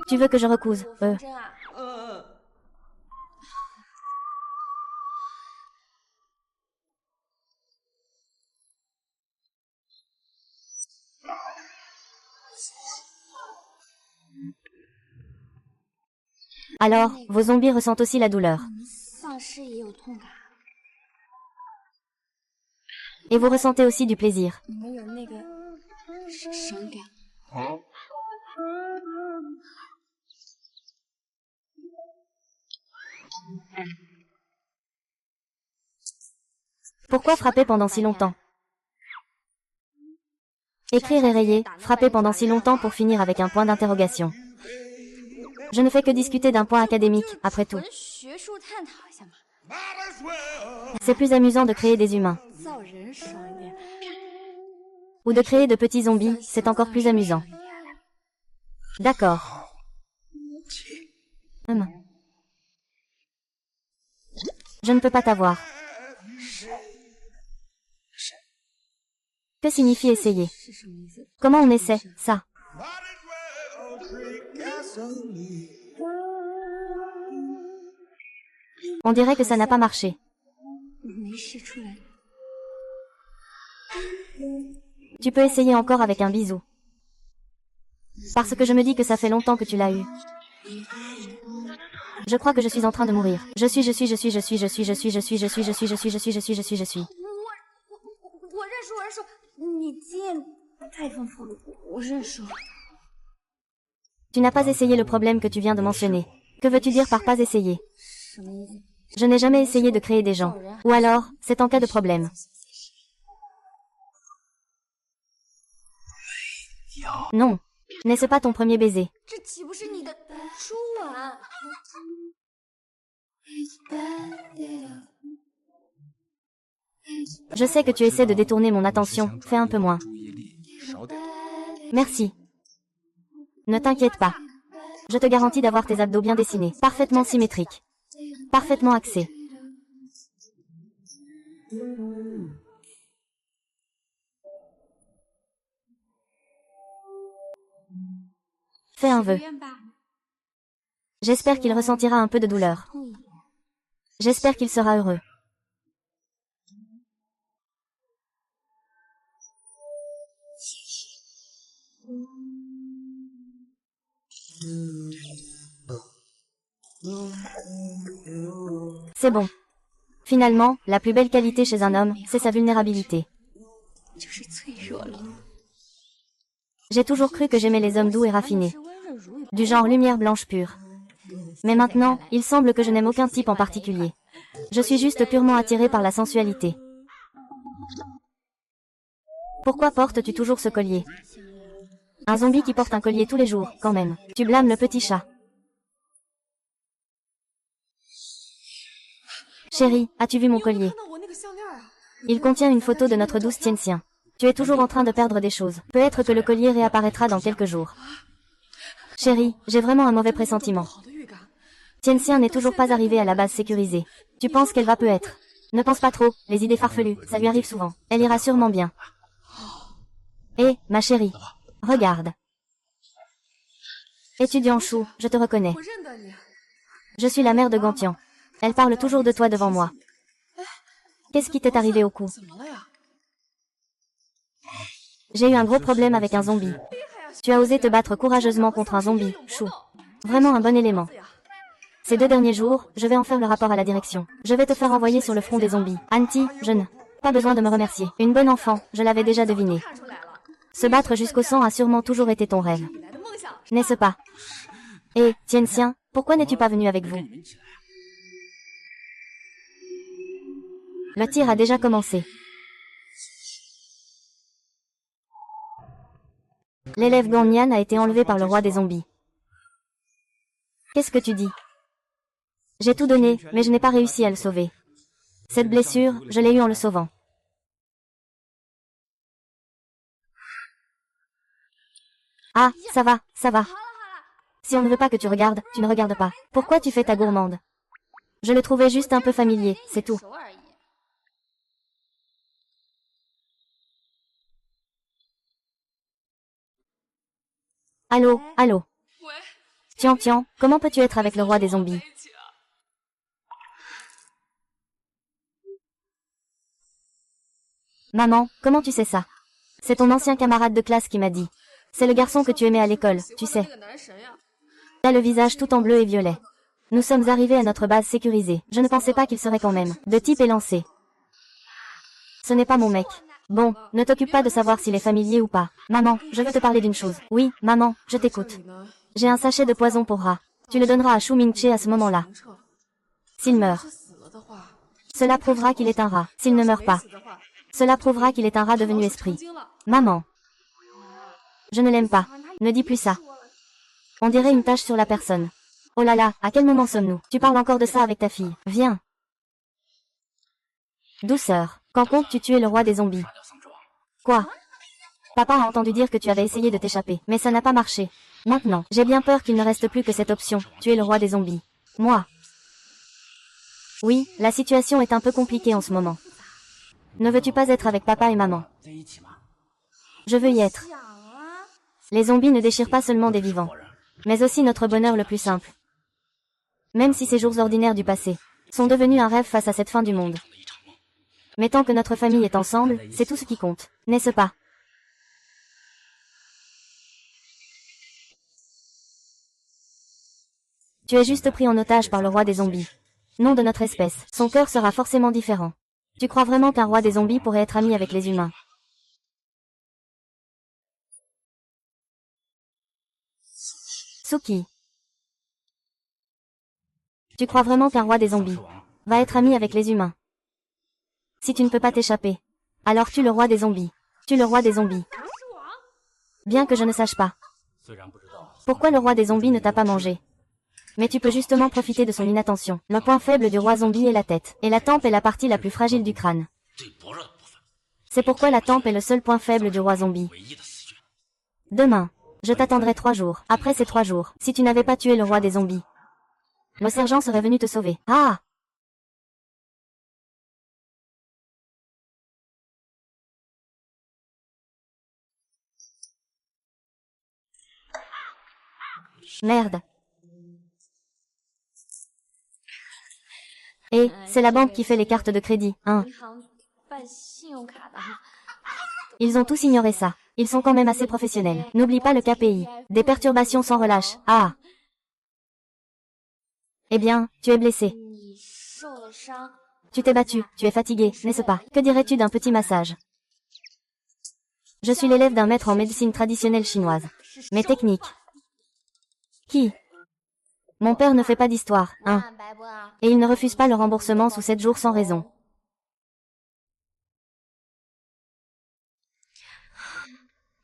Speaker 1: Tu veux que je recouse? Alors, vos zombies ressentent aussi la douleur. Et vous ressentez aussi du plaisir. Pourquoi frapper pendant si longtemps? Écrire et rayer, frapper pendant si longtemps pour finir avec un point d'interrogation. Je ne fais que discuter d'un point académique, après tout. C'est plus amusant de créer des humains. Ou de créer de petits zombies, c'est encore plus amusant. D'accord. Je ne peux pas t'avoir. Que signifie essayer? Comment on essaie, ça? On dirait que ça n'a pas marché. Tu peux essayer encore avec un bisou. Parce que je me dis que ça fait longtemps que tu l'as eu. Je crois que je suis en train de mourir. Je suis. Tu n'as pas essayé le problème que tu viens de mentionner. Que veux-tu dire par pas essayer? Je n'ai jamais essayé de créer des gens. Ou alors, c'est en cas de problème. Non. N'est-ce pas ton premier baiser? Je sais que tu essaies de détourner mon attention. Fais un peu moins. Merci. Ne t'inquiète pas. Je te garantis d'avoir tes abdos bien dessinés, parfaitement symétriques, parfaitement axés. Fais un vœu. J'espère qu'il ressentira un peu de douleur. J'espère qu'il sera heureux. C'est bon. Finalement, la plus belle qualité chez un homme, c'est sa vulnérabilité. J'ai toujours cru que j'aimais les hommes doux et raffinés. Du genre lumière blanche pure. Mais maintenant, il semble que je n'aime aucun type en particulier. Je suis juste purement attirée par la sensualité. Pourquoi portes-tu toujours ce collier? Un zombie qui porte un collier tous les jours, quand même. Tu blâmes le petit chat. Chérie, as-tu vu mon collier? Il contient une photo de notre douce Tianxian. Tu es toujours en train de perdre des choses. Peut-être que le collier réapparaîtra dans quelques jours. Chérie, j'ai vraiment un mauvais pressentiment. Tianxian n'est toujours pas arrivée à la base sécurisée. Tu penses qu'elle va peut-être? Ne pense pas trop, les idées farfelues, ça lui arrive souvent. Elle ira sûrement bien. Hé, ma chérie. Regarde. Étudiant chou, je te reconnais. Je suis la mère de Gantian. Elle parle toujours de toi devant moi. Qu'est-ce qui t'est arrivé au cou? J'ai eu un gros problème avec un zombie. Tu as osé te battre courageusement contre un zombie, chou. Vraiment un bon élément. Ces 2 derniers jours, je vais en faire le rapport à la direction. Je vais te faire envoyer sur le front des zombies. Anti, je ne. Pas besoin de me remercier. Une bonne enfant, je l'avais déjà deviné. Se battre jusqu'au sang a sûrement toujours été ton rêve. N'est-ce pas? Et, Tianxian, pourquoi n'es-tu pas venu avec vous? Le tir a déjà commencé. L'élève Ganyan a été enlevé par le roi des zombies. Qu'est-ce que tu dis? J'ai tout donné, mais je n'ai pas réussi à le sauver. Cette blessure, je l'ai eue en le sauvant. Ah, ça va, ça va. Si on ne veut pas que tu regardes, tu ne regardes pas. Pourquoi tu fais ta gourmande? Je le trouvais juste un peu familier, c'est tout. Allô, allô. Tian Tian, comment peux-tu être avec le roi des zombies? Maman, comment tu sais ça? C'est ton ancien camarade de classe qui m'a dit. C'est le garçon que tu aimais à l'école, tu sais. Il a le visage tout en bleu et violet. Nous sommes arrivés à notre base sécurisée. Je ne pensais pas qu'il serait quand même. De type élancé. Ce n'est pas mon mec. Bon, ne t'occupe pas de savoir s'il est familier ou pas. Maman, je veux te parler d'une chose. Oui, maman, je t'écoute. J'ai un sachet de poison pour rat. Tu le donneras à Shu Mingche à ce moment-là. S'il meurt. Cela prouvera qu'il est un rat. S'il ne meurt pas. Cela prouvera qu'il est un rat devenu esprit. Maman. Je ne l'aime pas. Ne dis plus ça. On dirait une tache sur la personne. Oh là là, à quel moment sommes-nous? Tu parles encore de ça avec ta fille. Viens. Douceur. Quand comptes-tu tuer le roi des zombies? Quoi? Papa a entendu dire que tu avais essayé de t'échapper, mais ça n'a pas marché. Maintenant, j'ai bien peur qu'il ne reste plus que cette option, tuer le roi des zombies. Moi. Oui, la situation est un peu compliquée en ce moment. Ne veux-tu pas être avec papa et maman? Je veux y être. Les zombies ne déchirent pas seulement des vivants, mais aussi notre bonheur le plus simple. Même si ces jours ordinaires du passé sont devenus un rêve face à cette fin du monde. Mais tant que notre famille est ensemble, c'est tout ce qui compte, n'est-ce pas? Tu es juste pris en otage par le roi des zombies. Nom de notre espèce. Son cœur sera forcément différent. Tu crois vraiment qu'un roi des zombies pourrait être ami avec les humains? Suki. Tu crois vraiment qu'un roi des zombies va être ami avec les humains? Si tu ne peux pas t'échapper, alors tue le roi des zombies. Tue le roi des zombies. Bien que je ne sache pas. Pourquoi le roi des zombies ne t'a pas mangé? Mais tu peux justement profiter de son inattention. Le point faible du roi zombie est la tête, et la tempe est la partie la plus fragile du crâne. C'est pourquoi la tempe est le seul point faible du roi zombie. Demain, je t'attendrai 3 jours. Après ces 3 jours, si tu n'avais pas tué le roi des zombies, le sergent serait venu te sauver. Ah! Merde. Et, c'est la banque qui fait les cartes de crédit, hein. Ils ont tous ignoré ça. Ils sont quand même assez professionnels. N'oublie pas le KPI. Des perturbations sans relâche. Ah! Eh bien, tu es blessé. Tu t'es battu, tu es fatigué, n'est-ce pas? Que dirais-tu d'un petit massage? Je suis l'élève d'un maître en médecine traditionnelle chinoise. Mes techniques. Qui? Mon père ne fait pas d'histoire, hein. Et il ne refuse pas le remboursement sous 7 jours sans raison.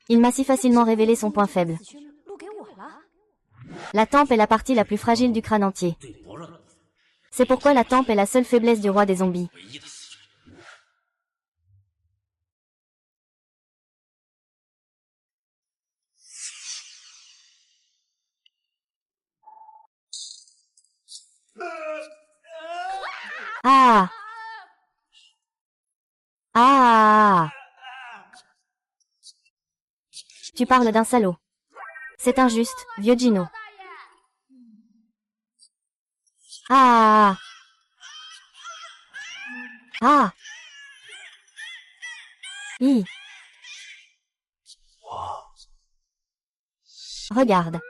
Speaker 1: Il m'a si facilement révélé son point faible. La tempe est la partie la plus fragile du crâne entier. C'est pourquoi la tempe est la seule faiblesse du roi des zombies. Ah! Ah! Tu parles d'un salaud. C'est injuste, vieux Gino. Ah! Ah! Hi! Regarde.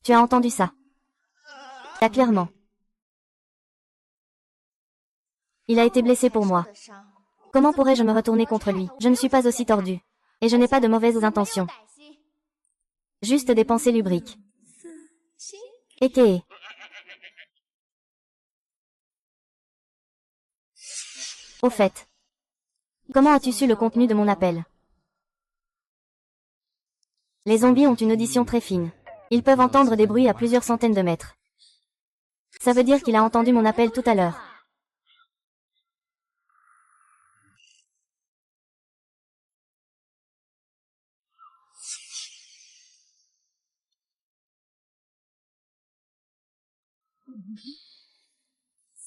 Speaker 1: Tu as entendu ça? Là, clairement. Il a été blessé pour moi. Comment pourrais-je me retourner contre lui? Je ne suis pas aussi tordu. Et je n'ai pas de mauvaises intentions. Juste des pensées lubriques. Eke. Au fait. Comment as-tu su le contenu de mon appel? Les zombies ont une audition très fine. Ils peuvent entendre des bruits à plusieurs centaines de mètres. Ça veut dire qu'il a entendu mon appel tout à l'heure.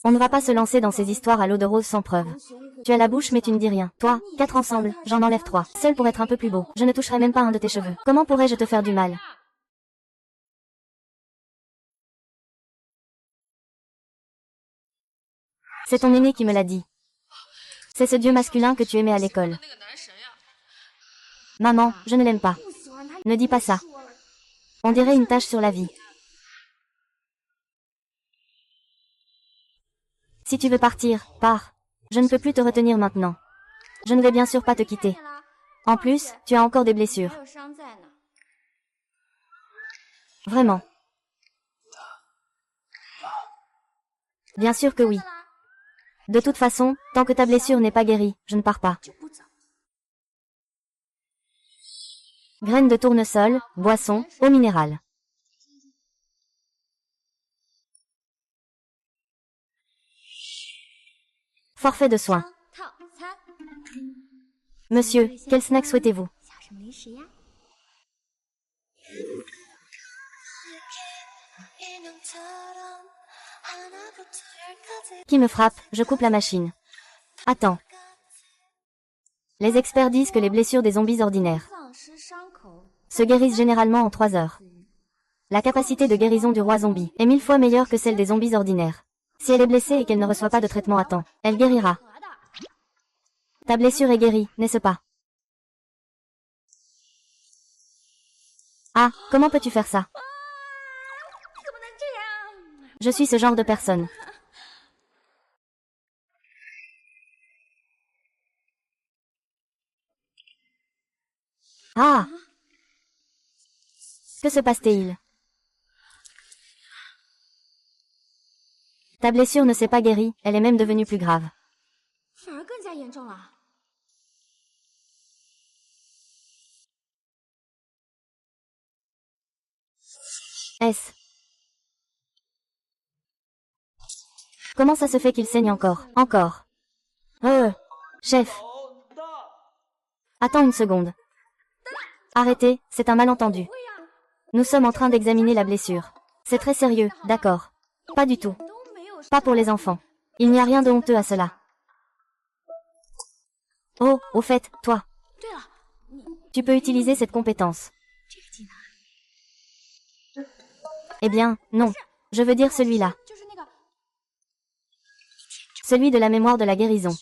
Speaker 1: On ne va pas se lancer dans ces histoires à l'eau de rose sans preuve. Tu as la bouche mais tu ne dis rien. Toi, 4 ensemble, j'en enlève 3. Seul pour être un peu plus beau. Je ne toucherai même pas un de tes cheveux. Comment pourrais-je te faire du mal? C'est ton aîné qui me l'a dit. C'est ce dieu masculin que tu aimais à l'école. Maman, je ne l'aime pas. Ne dis pas ça. On dirait une tache sur la vie. Si tu veux partir, pars. Je ne peux plus te retenir maintenant. Je ne vais bien sûr pas te quitter. En plus, tu as encore des blessures. Vraiment. Bien sûr que oui. De toute façon, tant que ta blessure n'est pas guérie, je ne pars pas. Graines de tournesol, boisson, eau minérale. Forfait de soins. Monsieur, quel snack souhaitez-vous? Qui me frappe, je coupe la machine. Attends. Les experts disent que les blessures des zombies ordinaires se guérissent généralement en 3 heures. La capacité de guérison du roi zombie est 1000 fois meilleure que celle des zombies ordinaires. Si elle est blessée et qu'elle ne reçoit pas de traitement à temps, elle guérira. Ta blessure est guérie, n'est-ce pas? Ah, comment peux-tu faire ça? Je suis ce genre de personne. Ah! Que se passe-t-il? Ta blessure ne s'est pas guérie, elle est même devenue plus grave. S. Comment ça se fait qu'il saigne encore? Encore. Chef. Attends une seconde. Arrêtez, c'est un malentendu. Nous sommes en train d'examiner la blessure. C'est très sérieux, d'accord. Pas du tout. Pas pour les enfants. Il n'y a rien de honteux à cela. Oh, au fait, toi. Tu peux utiliser cette compétence. Eh bien, non. Je veux dire celui-là. Celui de la mémoire de la guérison.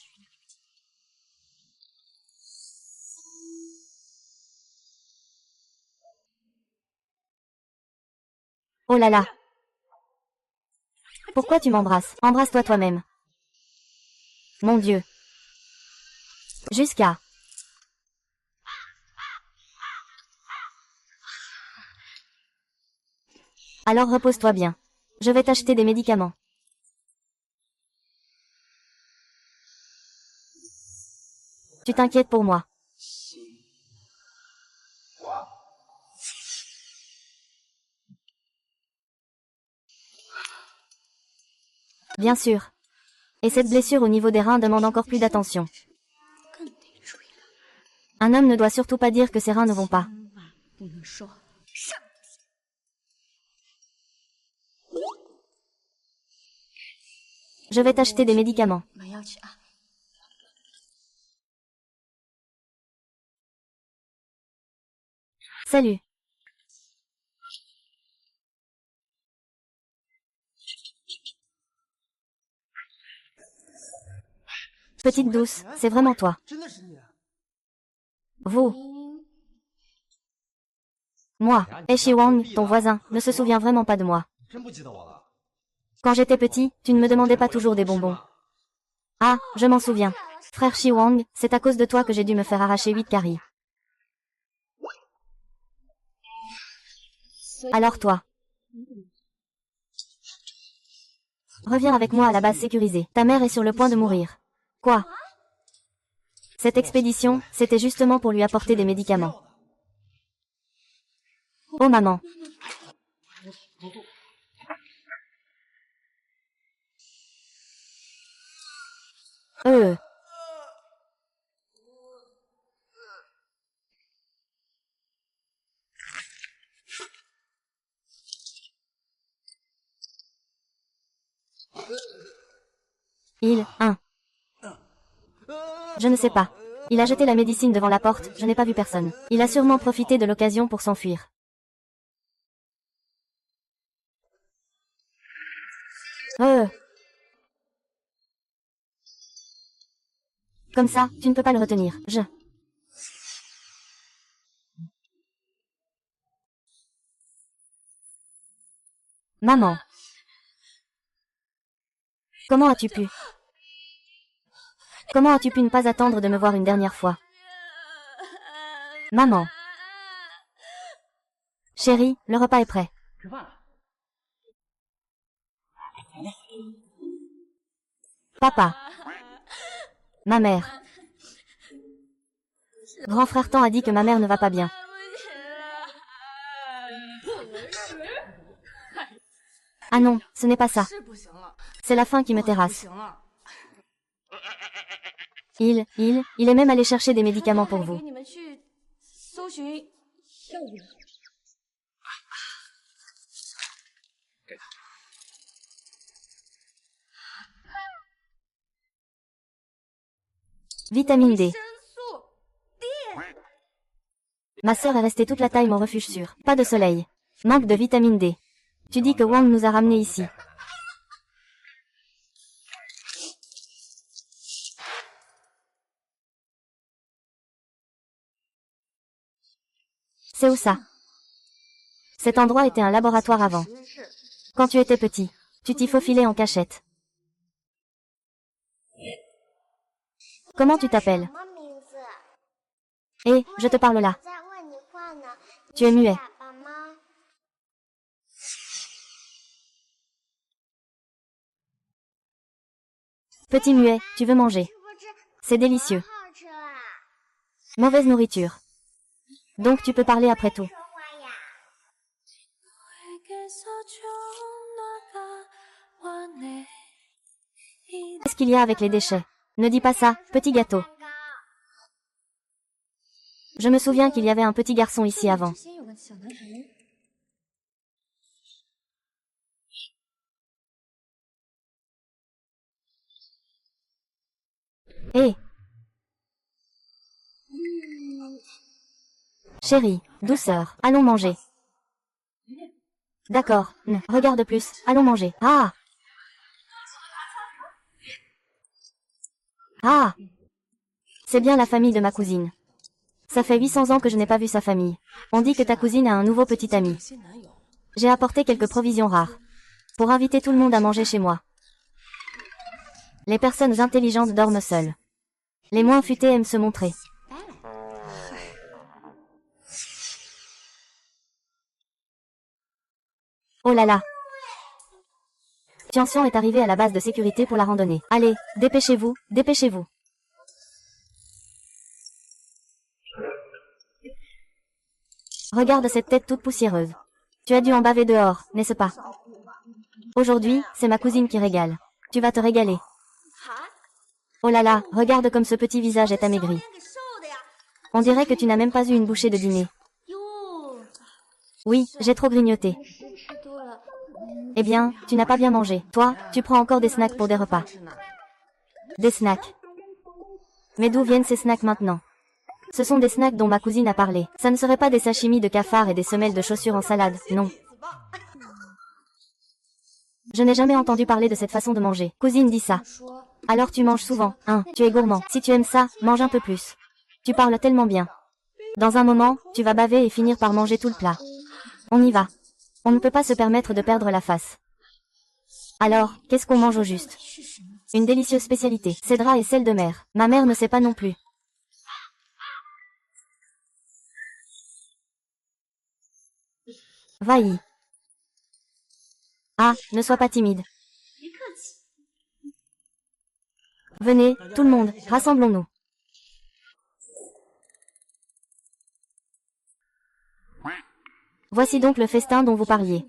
Speaker 1: Oh là là. Pourquoi tu m'embrasses? Embrasse-toi toi-même. Mon Dieu. Jusqu'à... Alors repose-toi bien. Je vais t'acheter des médicaments. Tu t'inquiètes pour moi. Bien sûr. Et cette blessure au niveau des reins demande encore plus d'attention. Un homme ne doit surtout pas dire que ses reins ne vont pas. Je vais t'acheter des médicaments. Salut. Petite douce, c'est vraiment toi. Vous. Moi, Eshi Wang, ton voisin, ne se souvient vraiment pas de moi. Quand j'étais petit, tu ne me demandais pas toujours des bonbons. Ah, je m'en souviens. Frère Shi Wang, c'est à cause de toi que j'ai dû me faire arracher 8 caries. Alors toi. Reviens avec moi à la base sécurisée. Ta mère est sur le point de mourir. Quoi? Cette expédition, c'était justement pour lui apporter des médicaments. Oh maman. Euh. Je ne sais pas. Il a jeté la médecine devant la porte, je n'ai pas vu personne. Il a sûrement profité de l'occasion pour s'enfuir. Comme ça, tu ne peux pas le retenir. Maman. Comment as-tu pu? Comment as-tu pu ne pas attendre de me voir une dernière fois? Maman. Chérie, le repas est prêt. Papa. Ma mère. Grand frère Tan a dit que ma mère ne va pas bien. Ah non, ce n'est pas ça. C'est la faim qui me terrasse. Il est même allé chercher des médicaments pour vous. Vitamine D. Ma sœur est restée toute la time au refuge sûr. Pas de soleil. Manque de vitamine D. Tu dis que Wang nous a ramenés ici. C'est où ça? Cet endroit était un laboratoire avant. Quand tu étais petit, tu t'y faufilais en cachette. Comment tu t'appelles? Hé, je te parle là. Tu es muet. Petit muet, tu veux manger. C'est délicieux. Mauvaise nourriture. Donc tu peux parler après tout. Qu'est-ce qu'il y a avec les déchets? Ne dis pas ça, petit gâteau. Je me souviens qu'il y avait un petit garçon ici avant. Hé. Chérie, douceur, allons manger. D'accord, ne regarde plus, allons manger. Ah! Ah! C'est bien la famille de ma cousine. Ça fait 800 ans que je n'ai pas vu sa famille. On dit que ta cousine a un nouveau petit ami. J'ai apporté quelques provisions rares. Pour inviter tout le monde à manger chez moi. Les personnes intelligentes dorment seules. Les moins futés aiment se montrer. Oh là là. Tianxian est arrivé à la base de sécurité pour la randonnée. Allez, dépêchez-vous, dépêchez-vous. Regarde cette tête toute poussiéreuse. Tu as dû en baver dehors, n'est-ce pas? Aujourd'hui, c'est ma cousine qui régale. Tu vas te régaler. Oh là là, regarde comme ce petit visage est amaigri. On dirait que tu n'as même pas eu une bouchée de dîner. Oui, j'ai trop grignoté. Eh bien, tu n'as pas bien mangé. Toi, tu prends encore des snacks pour des repas. Des snacks. Mais d'où viennent ces snacks maintenant? Ce sont des snacks dont ma cousine a parlé. Ça ne serait pas des sashimi de cafards et des semelles de chaussures en salade, non. Je n'ai jamais entendu parler de cette façon de manger. Cousine dit ça. Alors tu manges souvent, hein, tu es gourmand. Si tu aimes ça, mange un peu plus. Tu parles tellement bien. Dans un moment, tu vas baver et finir par manger tout le plat. On y va. On ne peut pas se permettre de perdre la face. Alors, qu'est-ce qu'on mange au juste? Une délicieuse spécialité, cédra et sel de mer. Ma mère ne sait pas non plus. Va-y. Ah, ne sois pas timide. Venez, tout le monde, rassemblons-nous. Voici donc le festin dont vous parliez.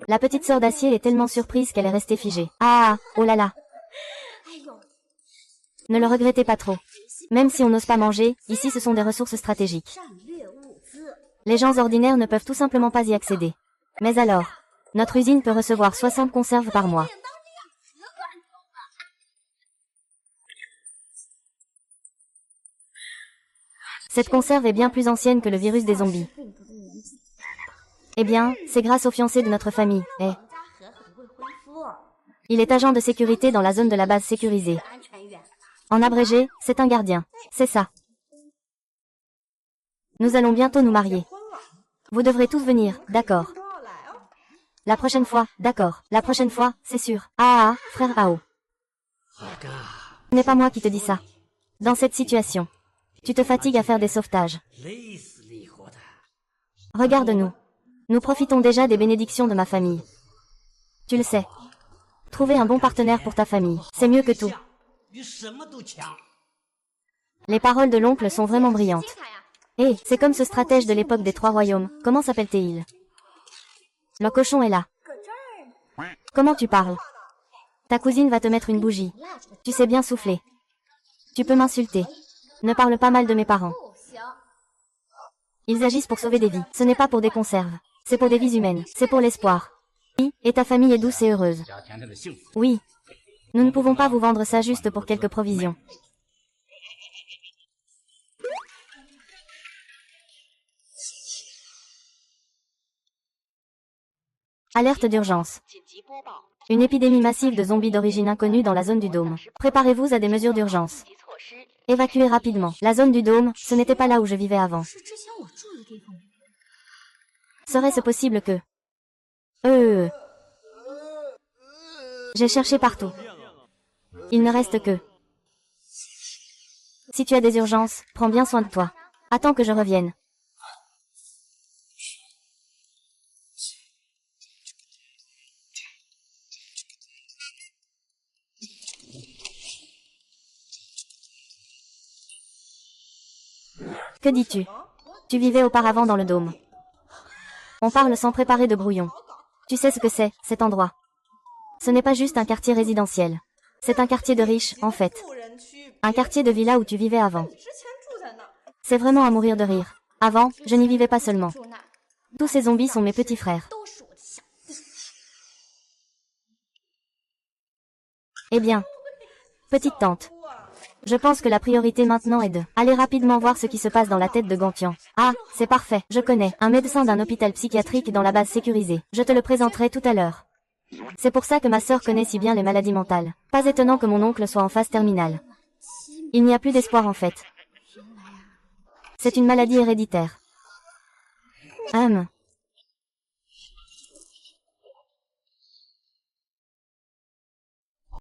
Speaker 1: La petite sœur d'acier est tellement surprise qu'elle est restée figée. Ah, oh là là. Ne le regrettez pas trop. Même si on n'ose pas manger, ici ce sont des ressources stratégiques. Les gens ordinaires ne peuvent tout simplement pas y accéder. Mais alors, notre usine peut recevoir 60 conserves par mois. Cette conserve est bien plus ancienne que le virus des zombies. Eh bien, c'est grâce au fiancé de notre famille, eh. Il est agent de sécurité dans la zone de la base sécurisée. En abrégé, c'est un gardien. C'est ça. Nous allons bientôt nous marier. Vous devrez tous venir, d'accord. La prochaine fois, d'accord. La prochaine fois, c'est sûr. Ah, frère Ao. Ce n'est pas moi qui te dis ça. Dans cette situation, tu te fatigues à faire des sauvetages. Regarde-nous. Nous profitons déjà des bénédictions de ma famille. Tu le sais. Trouver un bon partenaire pour ta famille, c'est mieux que tout. Les paroles de l'oncle sont vraiment brillantes. Eh, c'est comme ce stratège de l'époque des Trois Royaumes. Comment s'appelle-t-il? Le cochon est là. Comment tu parles? Ta cousine va te mettre une bougie. Tu sais bien souffler. Tu peux m'insulter. Ne parle pas mal de mes parents. Ils agissent pour sauver des vies. Ce n'est pas pour des conserves. C'est pour des vies humaines. C'est pour l'espoir. Oui, et ta famille est douce et heureuse. Oui. Nous ne pouvons pas vous vendre ça juste pour quelques provisions. Alerte d'urgence. Une épidémie massive de zombies d'origine inconnue dans la zone du dôme. Préparez-vous à des mesures d'urgence. Évacuez rapidement. La zone du dôme, ce n'était pas là où je vivais avant. Serait-ce possible que... J'ai cherché partout. Il ne reste que... Si tu as des urgences, prends bien soin de toi. Attends que je revienne. Que dis-tu? Tu vivais auparavant dans le dôme. On parle sans préparer de brouillon. Tu sais ce que c'est, cet endroit. Ce n'est pas juste un quartier résidentiel. C'est un quartier de riches, en fait. Un quartier de villa où tu vivais avant. C'est vraiment à mourir de rire. Avant, je n'y vivais pas seulement. Tous ces zombies sont mes petits frères. Eh bien, petite tante. Je pense que la priorité maintenant est de aller rapidement voir ce qui se passe dans la tête de Gantian. Ah, c'est parfait, je connais, un médecin d'un hôpital psychiatrique dans la base sécurisée. Je te le présenterai tout à l'heure. C'est pour ça que ma sœur connaît si bien les maladies mentales. Pas étonnant que mon oncle soit en phase terminale. Il n'y a plus d'espoir en fait. C'est une maladie héréditaire.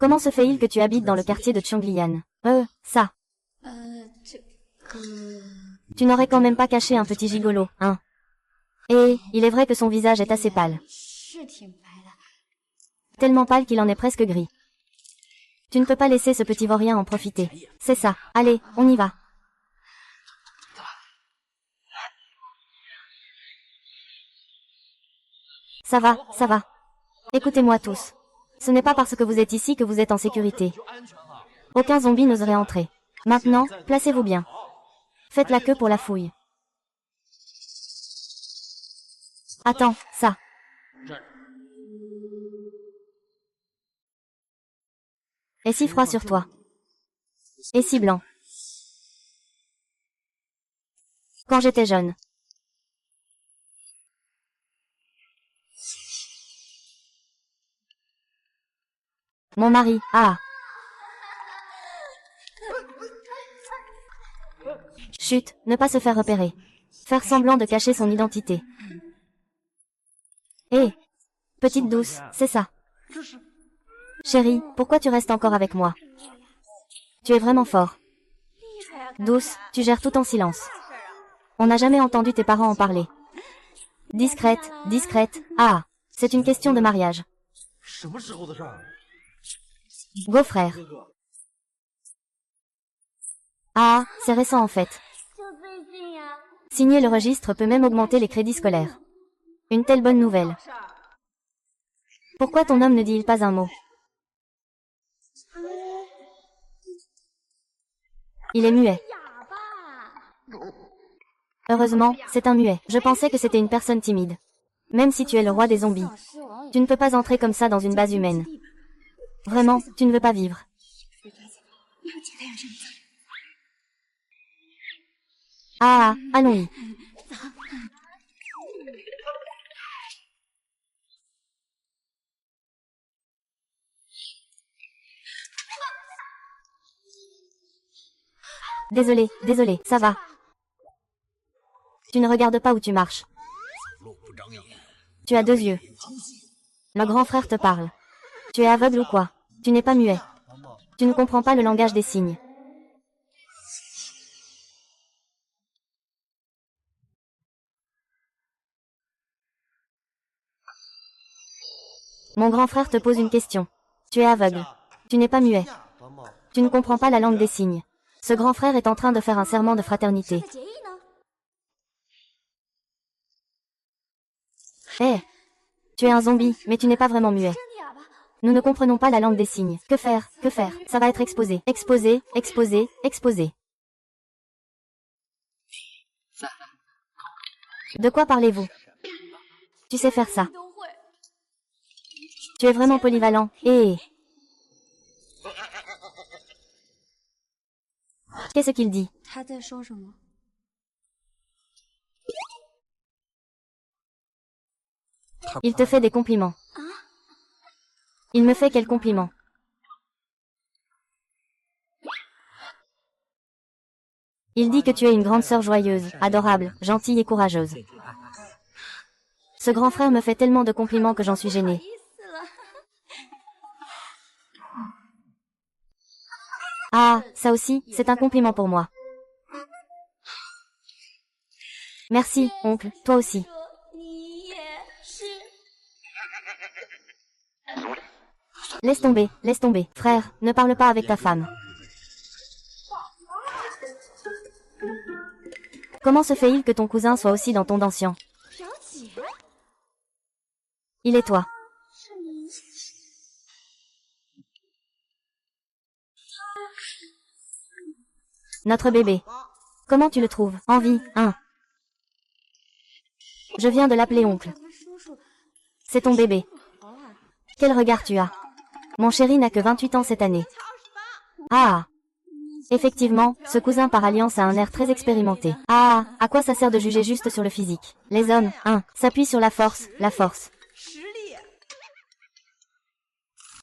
Speaker 1: Comment se fait-il que tu habites dans le quartier de Chonglian? Ça. Tu n'aurais quand même pas caché un petit gigolo, hein? Et il est vrai que son visage est assez pâle. Tellement pâle qu'il en est presque gris. Tu ne peux pas laisser ce petit vaurien en profiter. C'est ça. Allez, on y va. Ça va, ça va. Écoutez-moi tous. Ce n'est pas parce que vous êtes ici que vous êtes en sécurité. Aucun zombie n'oserait entrer. Maintenant, placez-vous bien. Faites la queue pour la fouille. Attends, ça. Et si froid sur toi. Et si blanc. Quand j'étais jeune. Mon mari, ah. Chut, ne pas se faire repérer. Faire semblant de cacher son identité. Hé, petite douce, c'est ça. Chérie, pourquoi tu restes encore avec moi? Tu es vraiment fort. Douce, tu gères tout en silence. On n'a jamais entendu tes parents en parler. Discrète, discrète, ah, c'est une question de mariage. Go frère. Ah, c'est récent en fait. Signer le registre peut même augmenter les crédits scolaires. Une telle bonne nouvelle. Pourquoi ton homme ne dit-il pas un mot? Il est muet. Heureusement, c'est un muet. Je pensais que c'était une personne timide. Même si tu es le roi des zombies. Tu ne peux pas entrer comme ça dans une base humaine. Vraiment, tu ne veux pas vivre. Ah, allons-y. Désolé, désolé, ça va. Tu ne regardes pas où tu marches. Tu as deux yeux. Le grand frère te parle. Tu es aveugle ou quoi? Tu n'es pas muet. Tu ne comprends pas le langage des signes. Mon grand frère te pose une question. Tu es aveugle. Tu n'es pas muet. Tu ne comprends pas la langue des signes. Ce grand frère est en train de faire un serment de fraternité. Hé, tu es un zombie, mais tu n'es pas vraiment muet. Nous ne comprenons pas la langue des signes. Que faire? Que faire? Ça va être exposé. Exposé, exposé, exposé. De quoi parlez-vous? Tu sais faire ça. Tu es vraiment polyvalent. Qu'est-ce qu'il dit? Il te fait des compliments. Il me fait quel compliment? Il dit que tu es une grande sœur joyeuse, adorable, gentille et courageuse. Ce grand frère me fait tellement de compliments que j'en suis gênée. Ah, ça aussi, c'est un compliment pour moi. Merci, oncle, toi aussi. Laisse tomber, frère, ne parle pas avec ta femme. Comment se fait-il que ton cousin soit aussi dans ton dansien? Il est toi. Notre bébé. Comment tu le trouves? En vie, hein? Je viens de l'appeler oncle. C'est ton bébé. Quel regard tu as? Mon chéri n'a que 28 ans cette année. Ah! Effectivement, ce cousin par alliance a un air très expérimenté. Ah, à quoi ça sert de juger juste sur le physique? Les hommes, s'appuient sur la force, la force.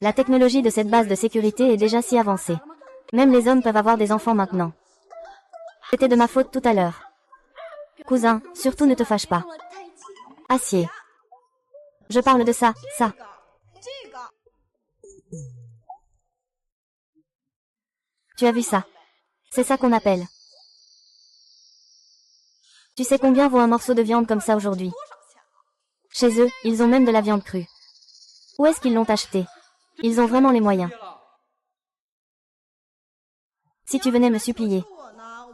Speaker 1: La technologie de cette base de sécurité est déjà si avancée. Même les hommes peuvent avoir des enfants maintenant. C'était de ma faute tout à l'heure. Cousin, surtout ne te fâche pas. Acier. Je parle de ça, ça. Tu as vu ça? C'est ça qu'on appelle. Tu sais combien vaut un morceau de viande comme ça aujourd'hui? Chez eux, ils ont même de la viande crue. Où est-ce qu'ils l'ont acheté? Ils ont vraiment les moyens. Si tu venais me supplier,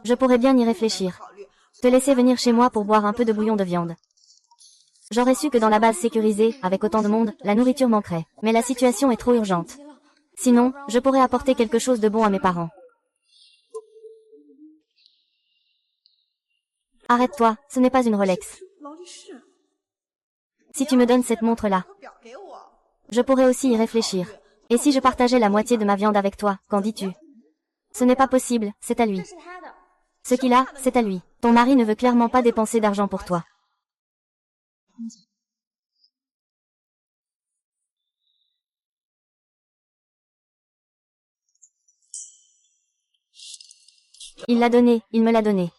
Speaker 1: je pourrais bien y réfléchir. Te laisser venir chez moi pour boire un peu de bouillon de viande. J'aurais su que dans la base sécurisée, avec autant de monde, la nourriture manquerait. Mais la situation est trop urgente. Sinon, je pourrais apporter quelque chose de bon à mes parents. Arrête-toi, ce n'est pas une Rolex. Si tu me donnes cette montre-là, je pourrais aussi y réfléchir. Et si je partageais la moitié de ma viande avec toi, qu'en dis-tu? Ce n'est pas possible, c'est à lui. Ce qu'il a, c'est à lui. Ton mari ne veut clairement pas dépenser d'argent pour toi. Il l'a donné, il me l'a donné.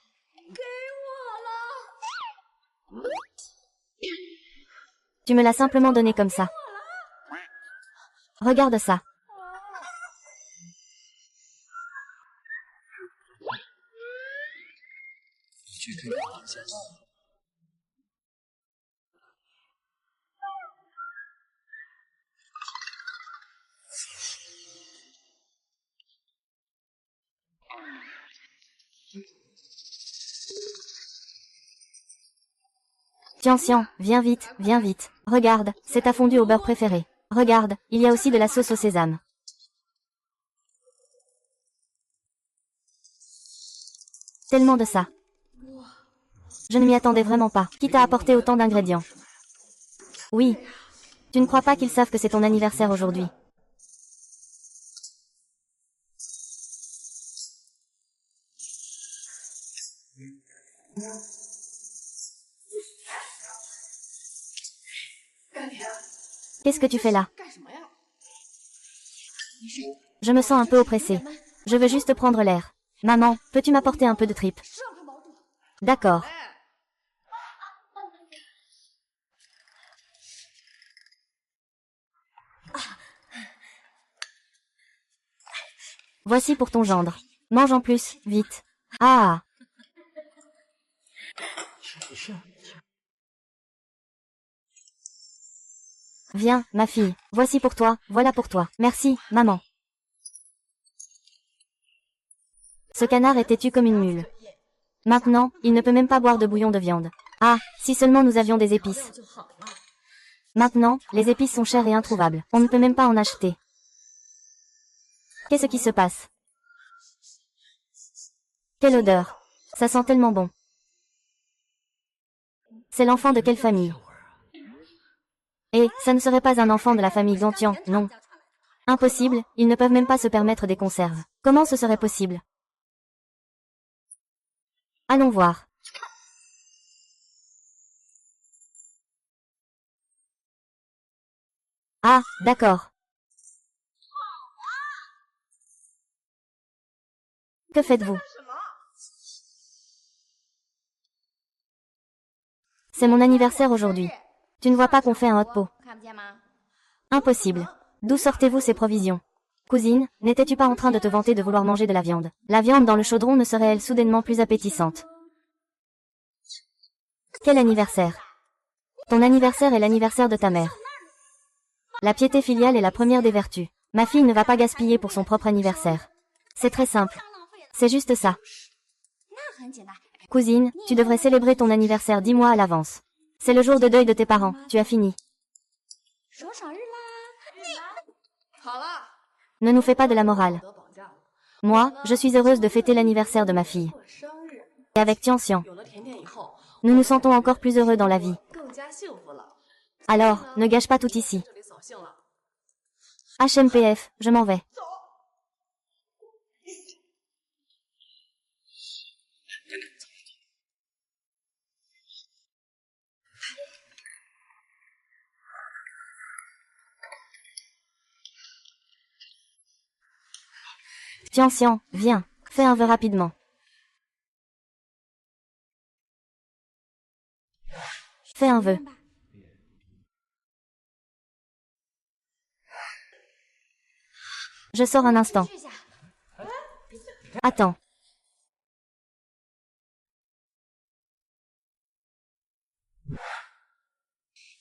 Speaker 1: Tu me l'as simplement donné comme ça. Regarde ça. Tiens, viens vite, viens vite. Regarde, c'est ta fondue au beurre préférée. Regarde, il y a aussi de la sauce au sésame. Tellement de ça. Je ne m'y attendais vraiment pas. Qui t'a apporté autant d'ingrédients? Oui. Tu ne crois pas qu'ils savent que c'est ton anniversaire aujourd'hui? Qu'est-ce que tu fais là? Je me sens un peu oppressée. Je veux juste prendre l'air. Maman, peux-tu m'apporter un peu de tripes? D'accord. Voici pour ton gendre. Mange en plus, vite. Ah! Viens, ma fille. Voici pour toi, voilà pour toi. Merci, maman. Ce canard est têtu comme une mule. Maintenant, il ne peut même pas boire de bouillon de viande. Ah, si seulement nous avions des épices. Maintenant, les épices sont chères et introuvables. On ne peut même pas en acheter. Qu'est-ce qui se passe? Quelle odeur. Ça sent tellement bon. C'est l'enfant de quelle famille? Et, ça ne serait pas un enfant de la famille Gantian, non. Impossible, ils ne peuvent même pas se permettre des conserves. Comment ce serait possible? Allons voir. Ah, d'accord. Que faites-vous? C'est mon anniversaire aujourd'hui. Tu ne vois pas qu'on fait un hot pot? Impossible. D'où sortez-vous ces provisions? Cousine, n'étais-tu pas en train de te vanter de vouloir manger de la viande? La viande dans le chaudron ne serait-elle soudainement plus appétissante? Quel anniversaire? Ton anniversaire est l'anniversaire de ta mère. La piété filiale est la première des vertus. Ma fille ne va pas gaspiller pour son propre anniversaire. C'est très simple. C'est juste ça. Cousine, tu devrais célébrer ton anniversaire 10 mois à l'avance. C'est le jour de deuil de tes parents, tu as fini. Ne nous fais pas de la morale. Moi, je suis heureuse de fêter l'anniversaire de ma fille. Et avec Tianxian, nous nous sentons encore plus heureux dans la vie. Alors, ne gâche pas tout ici. HMPF, je m'en vais. Tianxian, viens, fais un vœu rapidement. un vœu. Je sors un instant. Attends.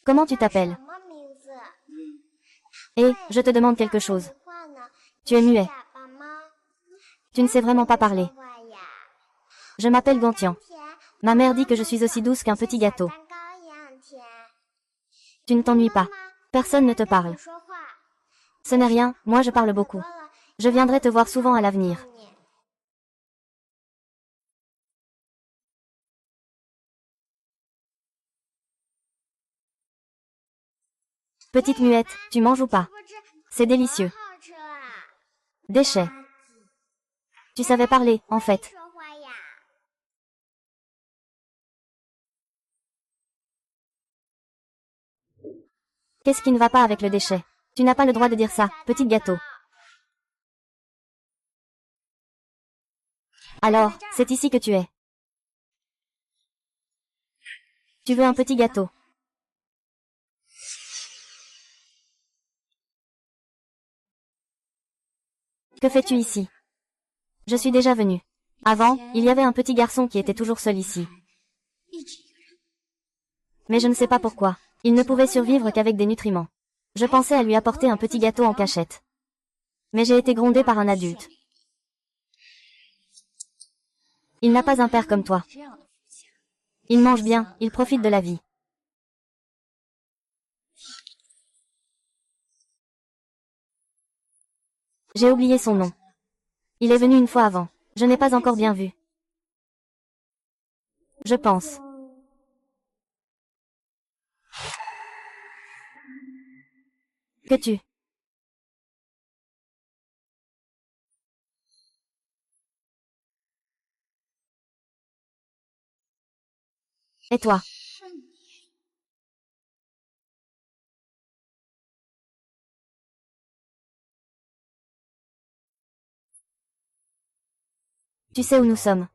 Speaker 1: Comment tu t'appelles? Et, je te demande quelque chose. Tu es muet. Tu ne sais vraiment pas parler. Je m'appelle Gantian. Ma mère dit que je suis aussi douce qu'un petit gâteau. Tu ne t'ennuies pas. Personne ne te parle. Ce n'est rien, moi je parle beaucoup. Je viendrai te voir souvent à l'avenir. Petite muette, tu manges ou pas? C'est délicieux. Déchets. Tu savais parler, en fait. Qu'est-ce qui ne va pas avec le déchet? Tu n'as pas le droit de dire ça, petit gâteau. Alors, c'est ici que tu es. Tu veux un petit gâteau? Que fais-tu ici? Je suis déjà venu. Avant, il y avait un petit garçon qui était toujours seul ici. Mais je ne sais pas pourquoi. Il ne pouvait survivre qu'avec des nutriments. Je pensais à lui apporter un petit gâteau en cachette. Mais j'ai été grondée par un adulte. Il n'a pas un père comme toi. Il mange bien, il profite de la vie. J'ai oublié son nom. Il est venu une fois avant. Je n'ai pas encore bien vu. Je pense. Que tu. Et toi? Tu sais où nous sommes?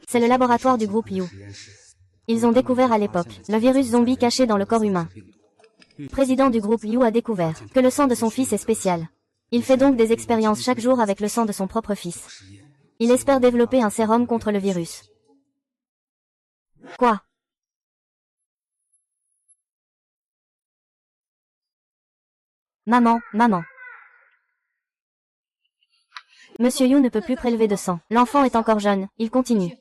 Speaker 1: C'est le laboratoire du groupe You. Ils ont découvert à l'époque le virus zombie caché dans le corps humain. Le président du groupe You a découvert que le sang de son fils est spécial. Il fait donc des expériences chaque jour avec le sang de son propre fils. Il espère développer un sérum contre le virus. Quoi? Maman, maman. Monsieur Yu ne peut plus prélever de sang. L'enfant est encore jeune, il continue.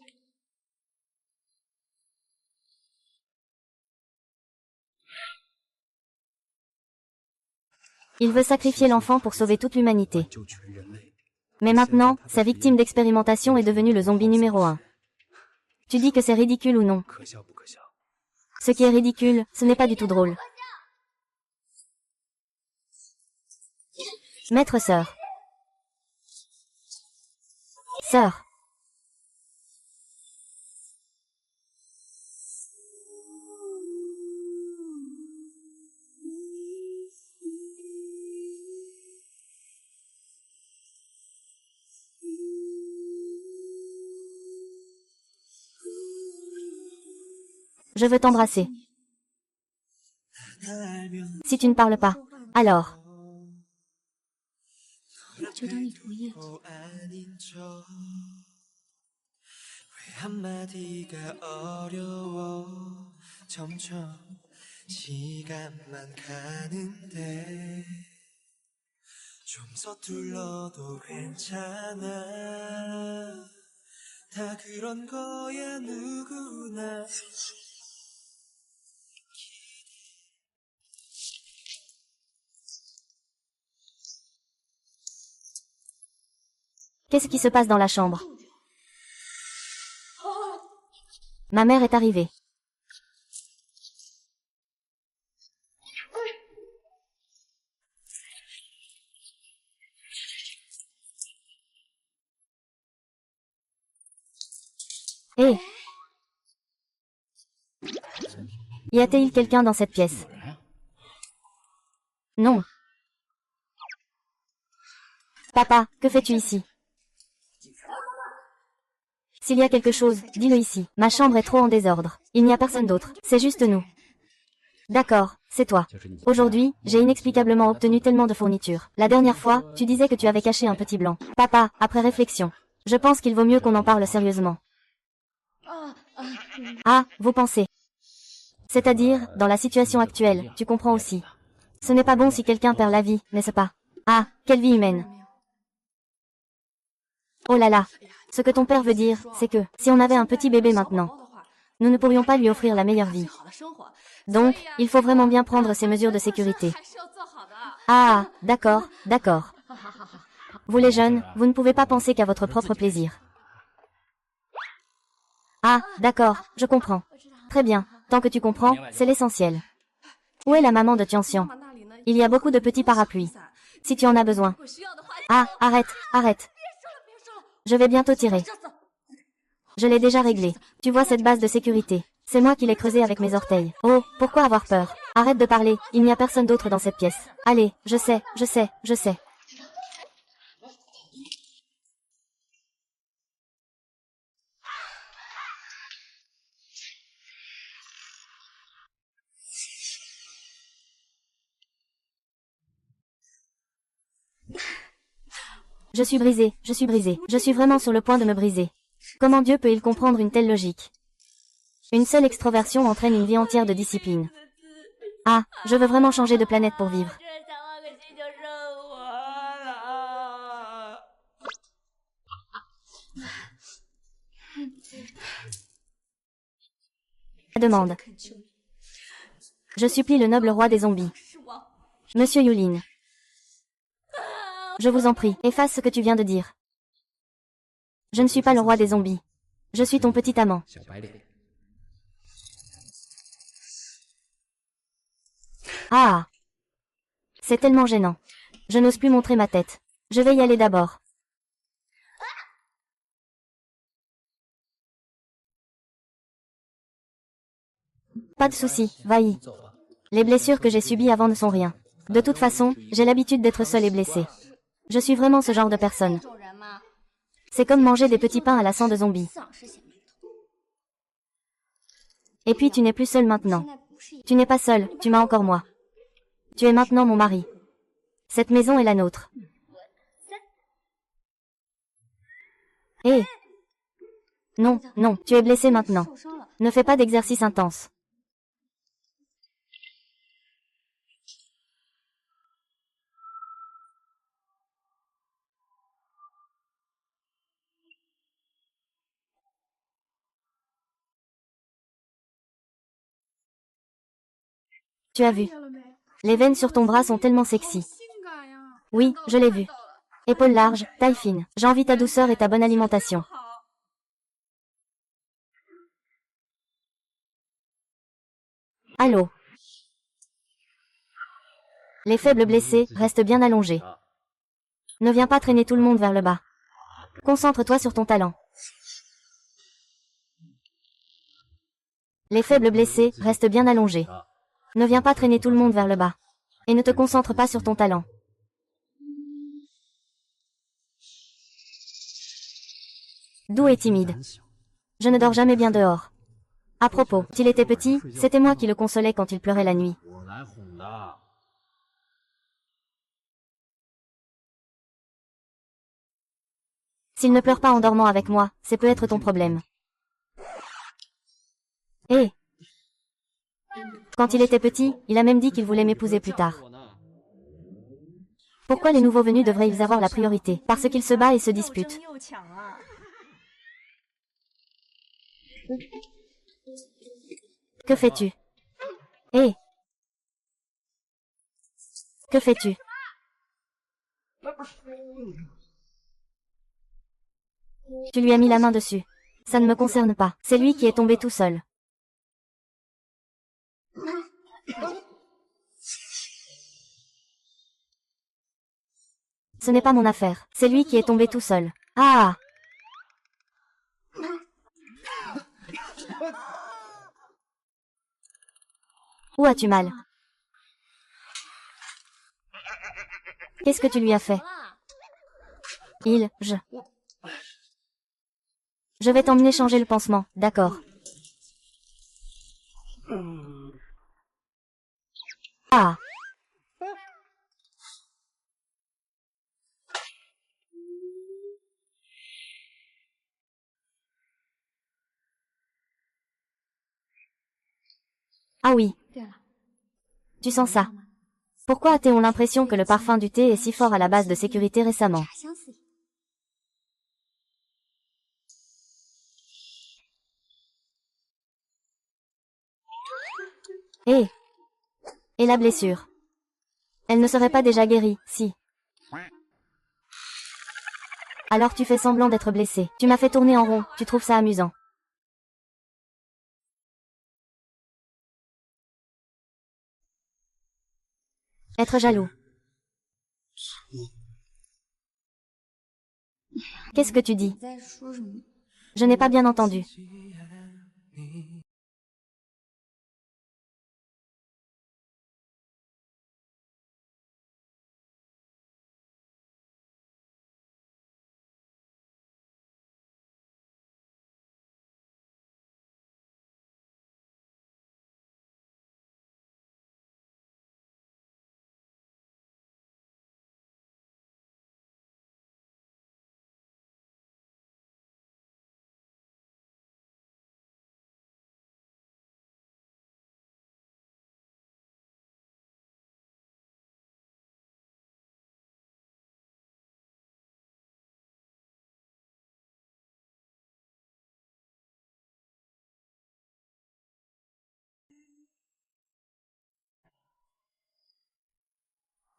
Speaker 1: Il veut sacrifier l'enfant pour sauver toute l'humanité. Mais maintenant, sa victime d'expérimentation est devenue le zombie numéro 1. Tu dis que c'est ridicule ou non? Ce qui est ridicule, ce n'est pas du tout drôle. Maître sœur. Sœur. Je veux t'embrasser. Si tu ne parles pas, alors.
Speaker 2: 한마디가 어려워 점점 시간만 가는데 좀 서툴러도 괜찮아 다 그런 거야 누구나
Speaker 1: Qu'est-ce qui se passe dans la chambre? Ma mère est arrivée. Hé! Y a-t-il quelqu'un dans cette pièce? Non. Papa, que fais-tu ici? S'il y a quelque chose, dis-le ici. Ma chambre est trop en désordre. Il n'y a personne d'autre. C'est juste nous. D'accord, c'est toi. Aujourd'hui, j'ai inexplicablement obtenu tellement de fournitures. La dernière fois, tu disais que tu avais caché un petit blanc. Papa, après réflexion, je pense qu'il vaut mieux qu'on en parle sérieusement. Ah, vous pensez. C'est-à-dire, dans la situation actuelle, tu comprends aussi. Ce n'est pas bon si quelqu'un perd la vie, n'est-ce pas? Ah, quelle vie humaine. Oh là là. Ce que ton père veut dire, c'est que, si on avait un petit bébé maintenant, nous ne pourrions pas lui offrir la meilleure vie. Donc, il faut vraiment bien prendre ces mesures de sécurité. Ah, d'accord, d'accord. Vous les jeunes, vous ne pouvez pas penser qu'à votre propre plaisir. Ah, d'accord, je comprends. Très bien, tant que tu comprends, c'est l'essentiel. Où est la maman de Tianxian? Il y a beaucoup de petits parapluies. Si tu en as besoin. Ah, arrête, arrête. Je vais bientôt tirer. Je l'ai déjà réglé. Tu vois cette base de sécurité. C'est moi qui l'ai creusée avec mes orteils. Oh, pourquoi avoir peur? Arrête de parler, il n'y a personne d'autre dans cette pièce. Allez, je sais, je sais, je sais. Je suis brisée, je suis brisée. Je suis vraiment sur le point de me briser. Comment Dieu peut-il comprendre une telle logique? Une seule extroversion entraîne une vie entière de discipline. Ah, je veux vraiment changer de planète pour vivre. Demande. Je supplie le noble roi des zombies. Monsieur Yulin. Je vous en prie, efface ce que tu viens de dire. Je ne suis pas le roi des zombies. Je suis ton petit amant. Ah! C'est tellement gênant. Je n'ose plus montrer ma tête. Je vais y aller d'abord. Pas de souci, va-y. Les blessures que j'ai subies avant ne sont rien. De toute façon, j'ai l'habitude d'être seule et blessée. Je suis vraiment ce genre de personne. C'est comme manger des petits pains à la sang de zombie. Et puis tu n'es plus seule maintenant. Tu n'es pas seule, tu m'as encore moi. Tu es maintenant mon mari. Cette maison est la nôtre. Hé! Non, non, tu es blessé maintenant. Ne fais pas d'exercice intense. Tu as vu. Les veines sur ton bras sont tellement sexy. Oui, je l'ai vu. Épaules larges, taille fine. J'envie ta douceur et ta bonne alimentation. Allô? Les faibles blessés restent bien allongés. Ne viens pas traîner tout le monde vers le bas. Concentre-toi sur ton talent. Les faibles blessés restent bien allongés. Ne viens pas traîner tout le monde vers le bas. Et ne te concentre pas sur ton talent. Doux et timide. Je ne dors jamais bien dehors. À propos, s'il était petit, c'était moi qui le consolais quand il pleurait la nuit. S'il ne pleure pas en dormant avec moi, c'est peut-être ton problème. Hé! Quand il était petit, il a même dit qu'il voulait m'épouser plus tard. Pourquoi les nouveaux venus devraient-ils avoir la priorité? Parce qu'ils se battent et se disputent. Que fais-tu? Hé! Que fais-tu? Tu lui as mis la main dessus. Ça ne me concerne pas. C'est lui qui est tombé tout seul. Ce n'est pas mon affaire. C'est lui qui est tombé tout seul. Ah! Où as-tu mal? Qu'est-ce que tu lui as fait? Je vais t'emmener changer le pansement, d'accord. Ah. Ah oui. Tu sens ça? Pourquoi a-t-on l'impression que le parfum du thé est si fort à la base de sécurité récemment? Et la blessure? Elle ne serait pas déjà guérie, si. Alors tu fais semblant d'être blessé. Tu m'as fait tourner en rond, tu trouves ça amusant. Être jaloux. Qu'est-ce que tu dis? Je n'ai pas bien entendu.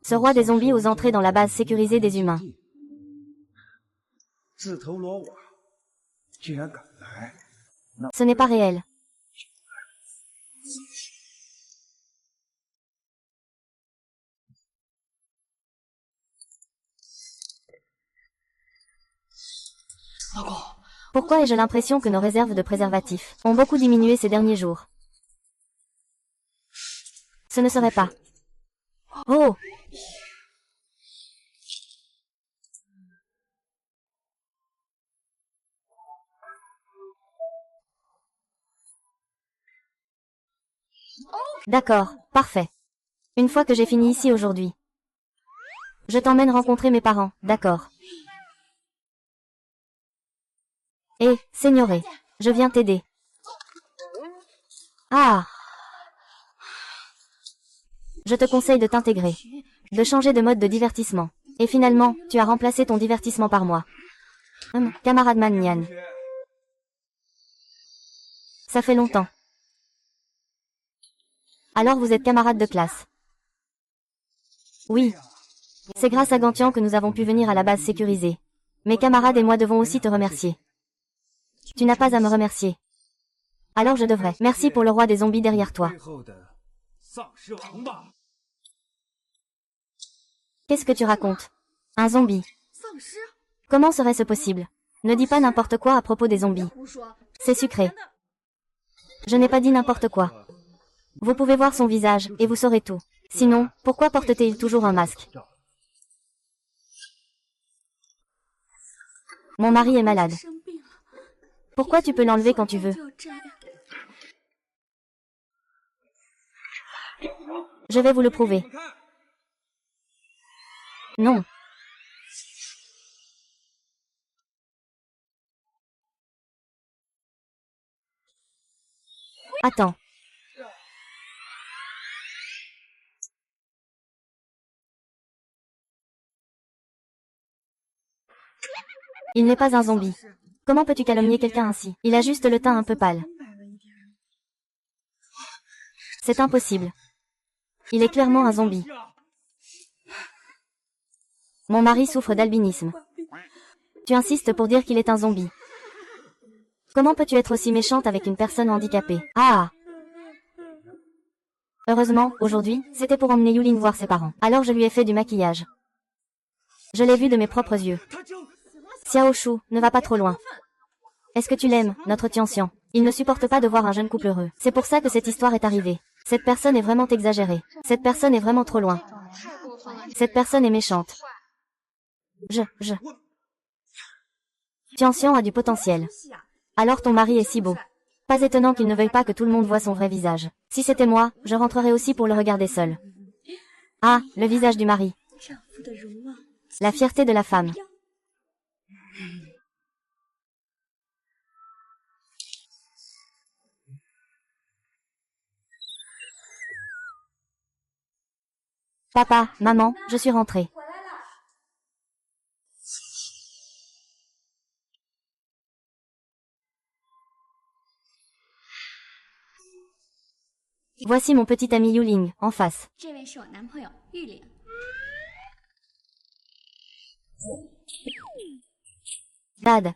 Speaker 1: Ce roi des zombies ose entrer dans la base sécurisée des humains. Ce n'est pas réel. Pourquoi ai-je l'impression que nos réserves de préservatifs ont beaucoup diminué ces derniers jours? Ce ne serait pas. Oh! D'accord, parfait. Une fois que j'ai fini ici aujourd'hui, je t'emmène rencontrer mes parents, d'accord? Eh, Signoré, je viens t'aider. Ah! Je te conseille de t'intégrer, de changer de mode de divertissement. Et finalement, tu as remplacé ton divertissement par moi. Camarade Mannian. Ça fait longtemps. Alors vous êtes camarades de classe? Oui. C'est grâce à Gantian que nous avons pu venir à la base sécurisée. Mes camarades et moi devons aussi te remercier. Tu n'as pas à me remercier. Alors je devrais. Merci pour le roi des zombies derrière toi. Qu'est-ce que tu racontes? Un zombie? Comment serait-ce possible? Ne dis pas n'importe quoi à propos des zombies. C'est sucré. Je n'ai pas dit n'importe quoi. Vous pouvez voir son visage, et vous saurez tout. Sinon, pourquoi porte-t-il toujours un masque? Mon mari est malade. Pourquoi tu peux l'enlever quand tu veux? Je vais vous le prouver. Non. Attends. Il n'est pas un zombie. Comment peux-tu calomnier quelqu'un ainsi? Il a juste le teint un peu pâle. C'est impossible. Il est clairement un zombie. Mon mari souffre d'albinisme. Tu insistes pour dire qu'il est un zombie. Comment peux-tu être aussi méchante avec une personne handicapée? Ah! Heureusement, aujourd'hui, c'était pour emmener Yulin voir ses parents. Alors je lui ai fait du maquillage. Je l'ai vu de mes propres yeux. Xiao Shu, ne va pas trop loin. Est-ce que tu l'aimes, notre Tianxian? Il ne supporte pas de voir un jeune couple heureux. C'est pour ça que cette histoire est arrivée. Cette personne est vraiment exagérée. Cette personne est vraiment trop loin. Cette personne est méchante. Tianxian a du potentiel. Alors ton mari est si beau. Pas étonnant qu'il ne veuille pas que tout le monde voie son vrai visage. Si c'était moi, je rentrerais aussi pour le regarder seul. Ah, le visage du mari. La fierté de la femme. Papa, maman, je suis rentrée. Voici mon petit ami Yuling, en face. Dad.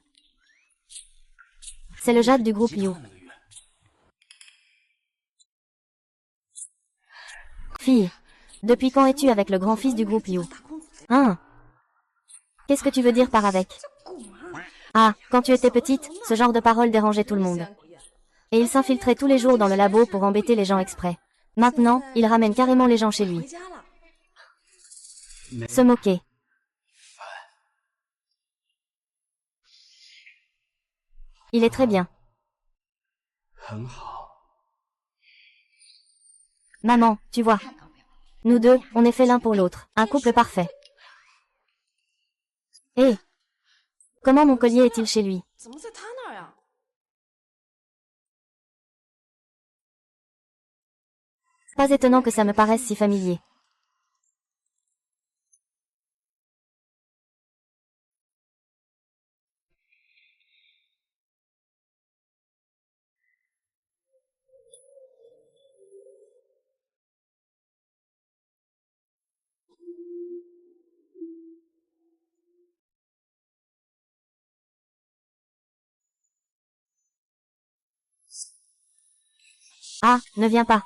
Speaker 1: C'est le Jade du groupe You. Fille. Depuis quand es-tu avec le grand-fils du groupe You? Hein? Qu'est-ce que tu veux dire par avec? Ah, quand tu étais petite, ce genre de paroles dérangeait tout le monde. Et il s'infiltrait tous les jours dans le labo pour embêter les gens exprès. Maintenant, il ramène carrément les gens chez lui. Se moquer. Il est très bien. Maman, tu vois. Nous deux, on est fait l'un pour l'autre. Un couple parfait. Hé! Comment mon collier est-il chez lui? Pas étonnant que ça me paraisse si familier. Ah, ne viens pas.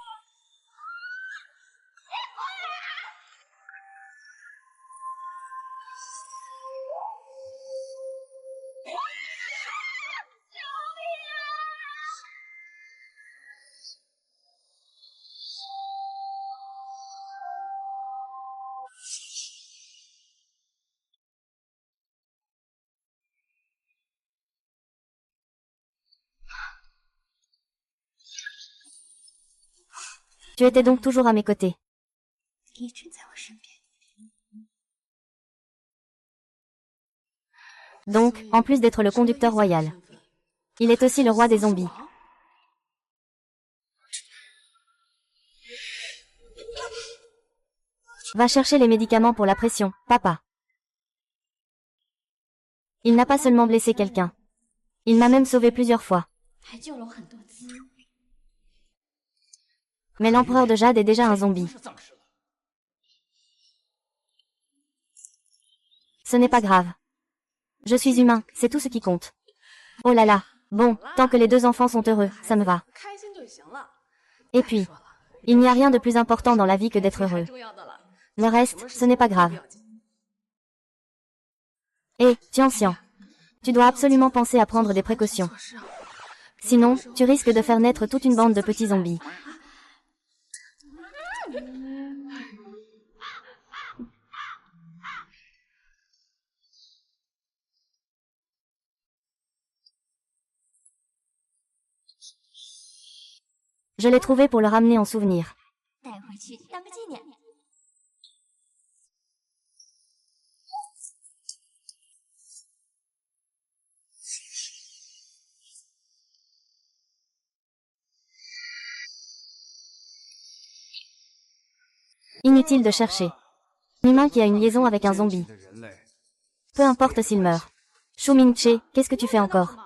Speaker 1: Tu étais donc toujours à mes côtés. Donc, en plus d'être le conducteur royal, il est aussi le roi des zombies. Va chercher les médicaments pour la pression, papa. Il n'a pas seulement blessé quelqu'un. Il m'a même sauvé plusieurs fois. Mais l'empereur de Jade est déjà un zombie. Ce n'est pas grave. Je suis humain, c'est tout ce qui compte. Oh là là. Bon, tant que les deux enfants sont heureux, ça me va. Et puis, il n'y a rien de plus important dans la vie que d'être heureux. Le reste, ce n'est pas grave. Hé, Tianxian. Tu dois absolument penser à prendre des précautions. Sinon, tu risques de faire naître toute une bande de petits zombies. Je l'ai trouvé pour le ramener en souvenir. Inutile de chercher. Un humain qui a une liaison avec un zombie. Peu importe s'il meurt. Shu Mingche, qu'est-ce que tu fais encore?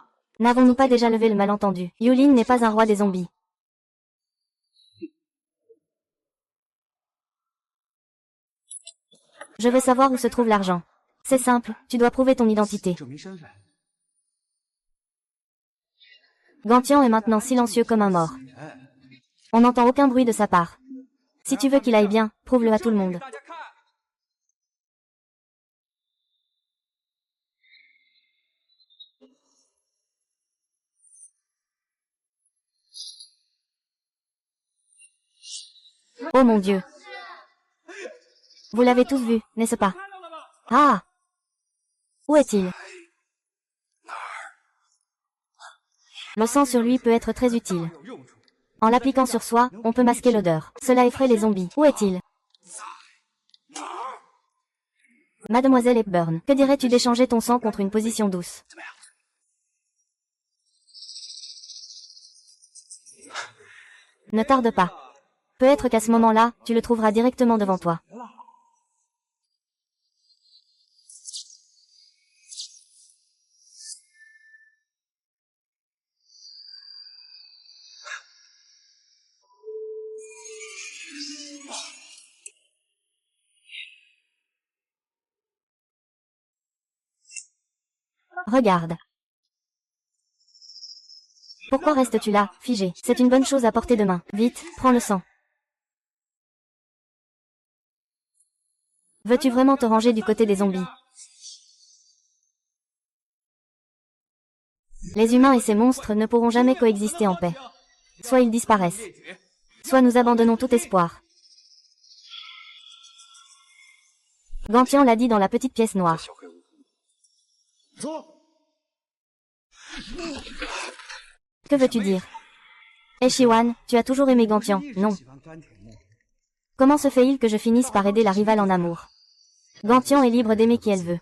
Speaker 1: N'avons-nous pas déjà levé le malentendu? Yulin n'est pas un roi des zombies. Je veux savoir où se trouve l'argent. C'est simple, tu dois prouver ton identité. Gantian est maintenant silencieux comme un mort. On n'entend aucun bruit de sa part. Si tu veux qu'il aille bien, prouve-le à tout le monde. Oh mon Dieu. Vous l'avez tous vu, n'est-ce pas? Ah! Où est-il? Le sang sur lui peut être très utile. En l'appliquant sur soi, on peut masquer l'odeur. Cela effraie les zombies. Où est-il? Mademoiselle Hepburn, que dirais-tu d'échanger ton sang contre une position douce? Ne tarde pas. Peut-être qu'à ce moment-là, tu le trouveras directement devant toi. Regarde. Pourquoi restes-tu là, figé? C'est une bonne chose à portée de main. Vite, prends le sang. Veux-tu vraiment te ranger du côté des zombies? Les humains et ces monstres ne pourront jamais coexister en paix. Soit ils disparaissent. Soit nous abandonnons tout espoir. Gantian l'a dit dans la petite pièce noire. Que veux-tu dire? Eshiwan, tu as toujours aimé Gantian, non? Comment se fait-il que je finisse par aider la rivale en amour? Gantian est libre d'aimer qui elle veut.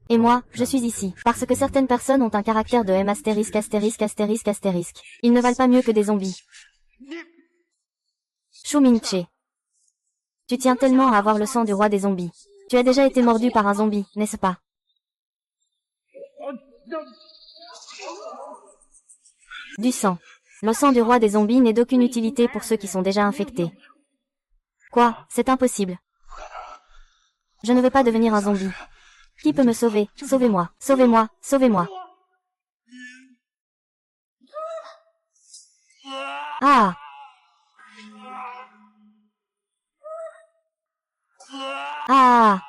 Speaker 1: Et moi, je suis ici, parce que certaines personnes ont un caractère de M astérisque astérisque astérisque astérisque. Ils ne valent pas mieux que des zombies. Shu Ming-che. Tu tiens tellement à avoir le sang du roi des zombies. Tu as déjà été mordu par un zombie, n'est-ce pas? Du sang. Le sang du roi des zombies n'est d'aucune utilité pour ceux qui sont déjà infectés. Quoi? C'est impossible. Je ne veux pas devenir un zombie. Qui peut me sauver? Sauvez-moi, sauvez-moi, sauvez-moi. Ah! Ah!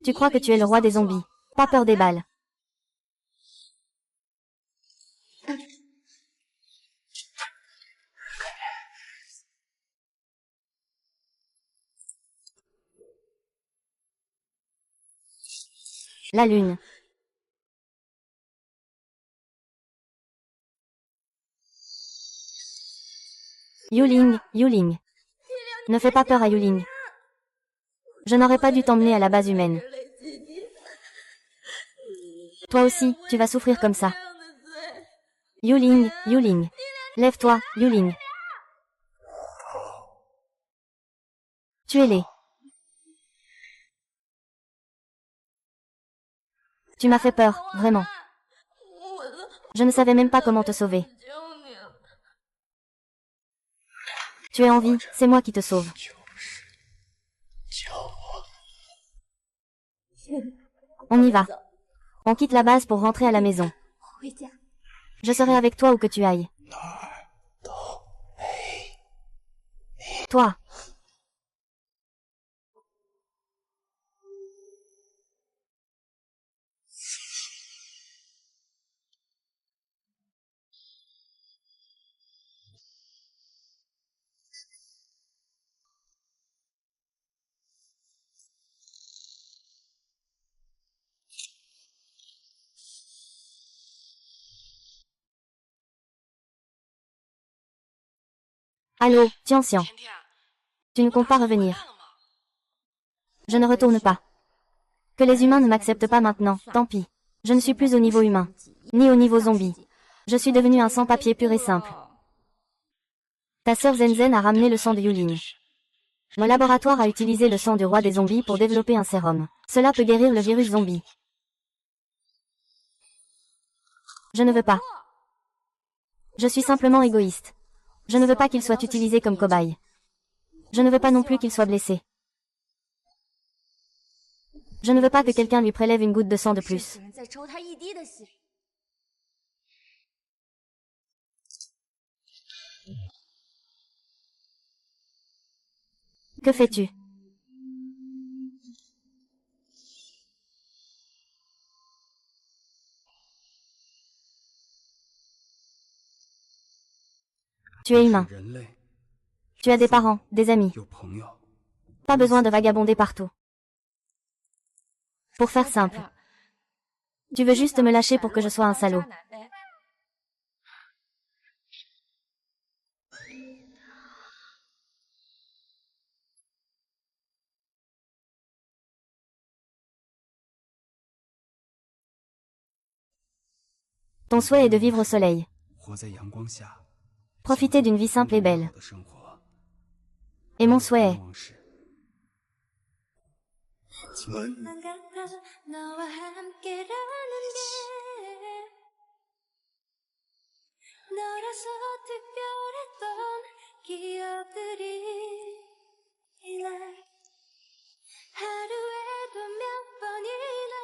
Speaker 1: Tu crois que tu es le roi des zombies. Pas peur des balles. La lune. Yuling, Yuling. Ne fais pas peur à Yuling. Je n'aurais pas dû t'emmener à la base humaine. Toi aussi, tu vas souffrir comme ça. Yuling, Yuling. Lève-toi, Yuling. Tuez-les. Tu m'as fait peur, vraiment. Je ne savais même pas comment te sauver. Tu es en vie, c'est moi qui te sauve. On y va. On quitte la base pour rentrer à la maison. Je serai avec toi où que tu ailles. Toi. Allô, Tianxian. Tu ne comptes pas revenir. Je ne retourne pas. Que les humains ne m'acceptent pas maintenant, tant pis. Je ne suis plus au niveau humain, ni au niveau zombie. Je suis devenu un sans-papier pur et simple. Ta sœur Zenzen a ramené le sang de Yulin. Mon laboratoire a utilisé le sang du roi des zombies pour développer un sérum. Cela peut guérir le virus zombie. Je ne veux pas. Je suis simplement égoïste. Je ne veux pas qu'il soit utilisé comme cobaye. Je ne veux pas non plus qu'il soit blessé. Je ne veux pas que quelqu'un lui prélève une goutte de sang de plus. Que fais-tu? Tu es humain. Tu as des parents, des amis.
Speaker 3: 有朋友，
Speaker 1: Pas besoin de vagabonder partout. Pour faire simple, tu veux juste me lâcher pour que je sois un salaud. Ton souhait est de vivre au soleil.
Speaker 3: 活在阳光下，
Speaker 1: Profiter d'une vie simple et
Speaker 3: 美
Speaker 1: belle.
Speaker 3: 好的生活，
Speaker 1: Et mon souhait est,
Speaker 3: 往事。
Speaker 4: 난 같아 너와 함께라는 게 너라서 특별했던 기억들이 like 하루에도 몇 번이나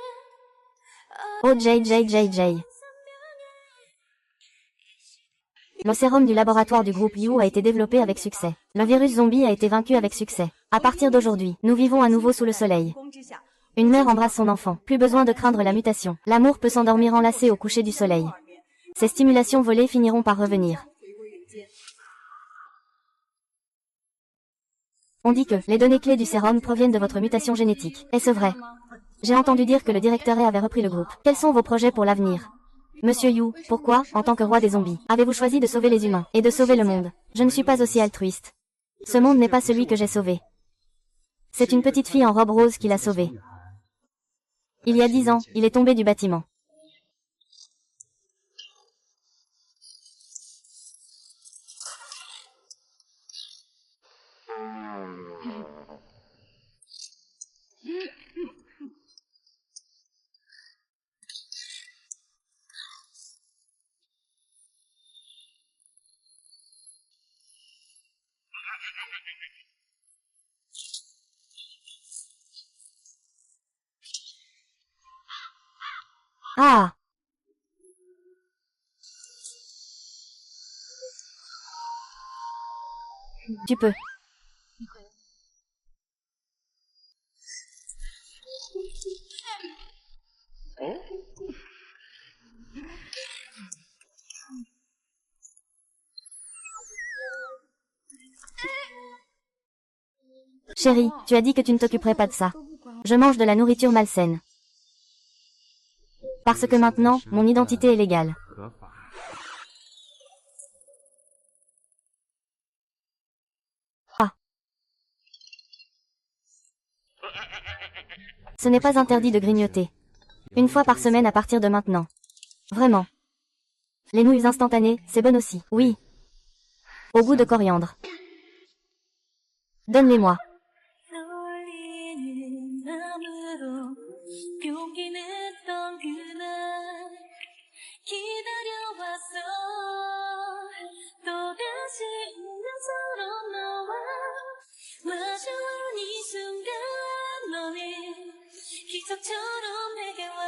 Speaker 1: oh JJJJ. Le sérum du laboratoire du groupe You a été développé avec succès. Le virus zombie a été vaincu avec succès. À partir d'aujourd'hui, nous vivons à nouveau sous le soleil. Une mère embrasse son enfant. Plus besoin de craindre la mutation. L'amour peut s'endormir enlacé au coucher du soleil. Ces stimulations volées finiront par revenir. On dit que les données clés du sérum proviennent de votre mutation génétique. Est-ce vrai? J'ai entendu dire que le directeur A avait repris le groupe. Quels sont vos projets pour l'avenir? Monsieur Yu, pourquoi, en tant que roi des zombies, avez-vous choisi de sauver les humains et de sauver le monde? Je ne suis pas aussi altruiste. Ce monde n'est pas celui que j'ai sauvé. C'est une petite fille en robe rose qui l'a sauvé. Il y a 10 ans, il est tombé du bâtiment. Ah! Tu peux. Chérie, tu as dit que tu ne t'occuperais pas de ça. Je mange de la nourriture malsaine. Parce que maintenant, mon identité est légale.
Speaker 3: 合法。
Speaker 1: Ce n'est pas interdit de grignoter. Une fois par semaine à partir de maintenant. Vraiment. Les nouilles instantanées, c'est bon aussi. Oui. Au goût de coriandre. Donne-les-moi.
Speaker 4: 떠올리는 마음으로 용기 냈던 그날 기다려왔어 또다시 운명처럼 너와 마주한 이 순간 너는 기적처럼 내게 와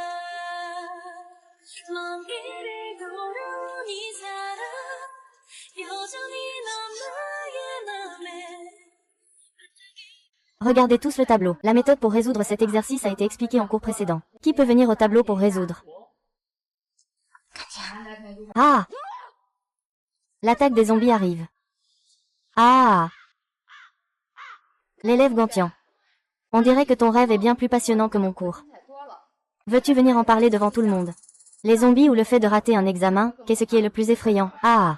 Speaker 4: 먼 길을 걸어온 이 사람 여전히 넌 나의 맘에
Speaker 1: Regardez tous le tableau. La méthode pour résoudre cet exercice a été expliquée en cours précédent. Qui peut venir au tableau pour résoudre? Ah! L'attaque des zombies arrive. Ah! L'élève Gantian. On dirait que ton rêve est bien plus passionnant que mon cours. Veux-tu venir en parler devant tout le monde? Les zombies ou le fait de rater un examen, qu'est-ce qui est le plus effrayant? Ah!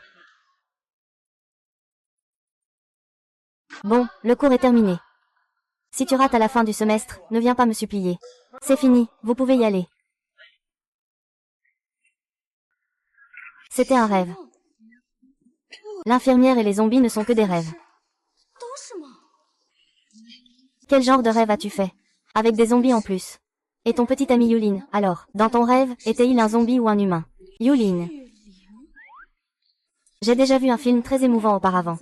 Speaker 1: Bon, le cours est terminé. Si tu rates à la fin du semestre, ne viens pas me supplier. C'est fini, vous pouvez y aller. C'était un rêve. L'infirmière et les zombies ne sont que des rêves. Quel genre de rêve as-tu fait? Avec des zombies en plus. Et ton petit ami Yulin, alors, dans ton rêve, était-il un zombie ou un humain? Yulin. J'ai déjà vu un film très émouvant auparavant.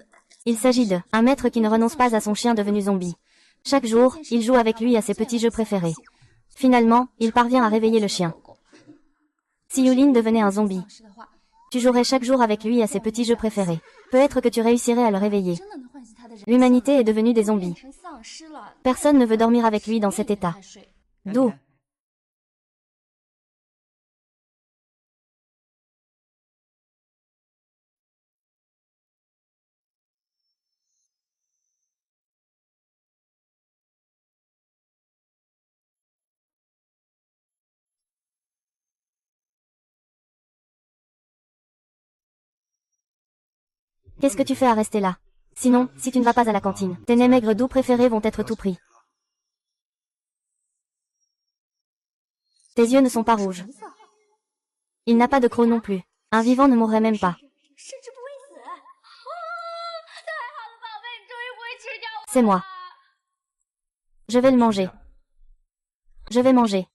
Speaker 1: Il s'agit de un maître qui ne renonce pas à son chien devenu zombie. Chaque jour, il joue avec lui à ses petits jeux préférés. Finalement, il parvient à réveiller le chien. Si Yulin devenait un zombie, tu jouerais chaque jour avec lui à ses petits jeux préférés. Peut-être que tu réussirais à le réveiller. L'humanité est devenue des zombies. Personne ne veut dormir avec lui dans cet état. D'où Qu'est-ce que tu fais à rester là? Sinon, si tu ne vas pas à la cantine, tes nems maigres doux préférés vont être tout pris. Tes yeux ne sont pas rouges. Il n'a pas de crocs non plus. Un vivant ne mourrait même pas.
Speaker 4: 甚至不会死。太好了，宝贝，你终于不会吃掉我了。
Speaker 1: C'est moi. Je vais le manger. Je vais manger.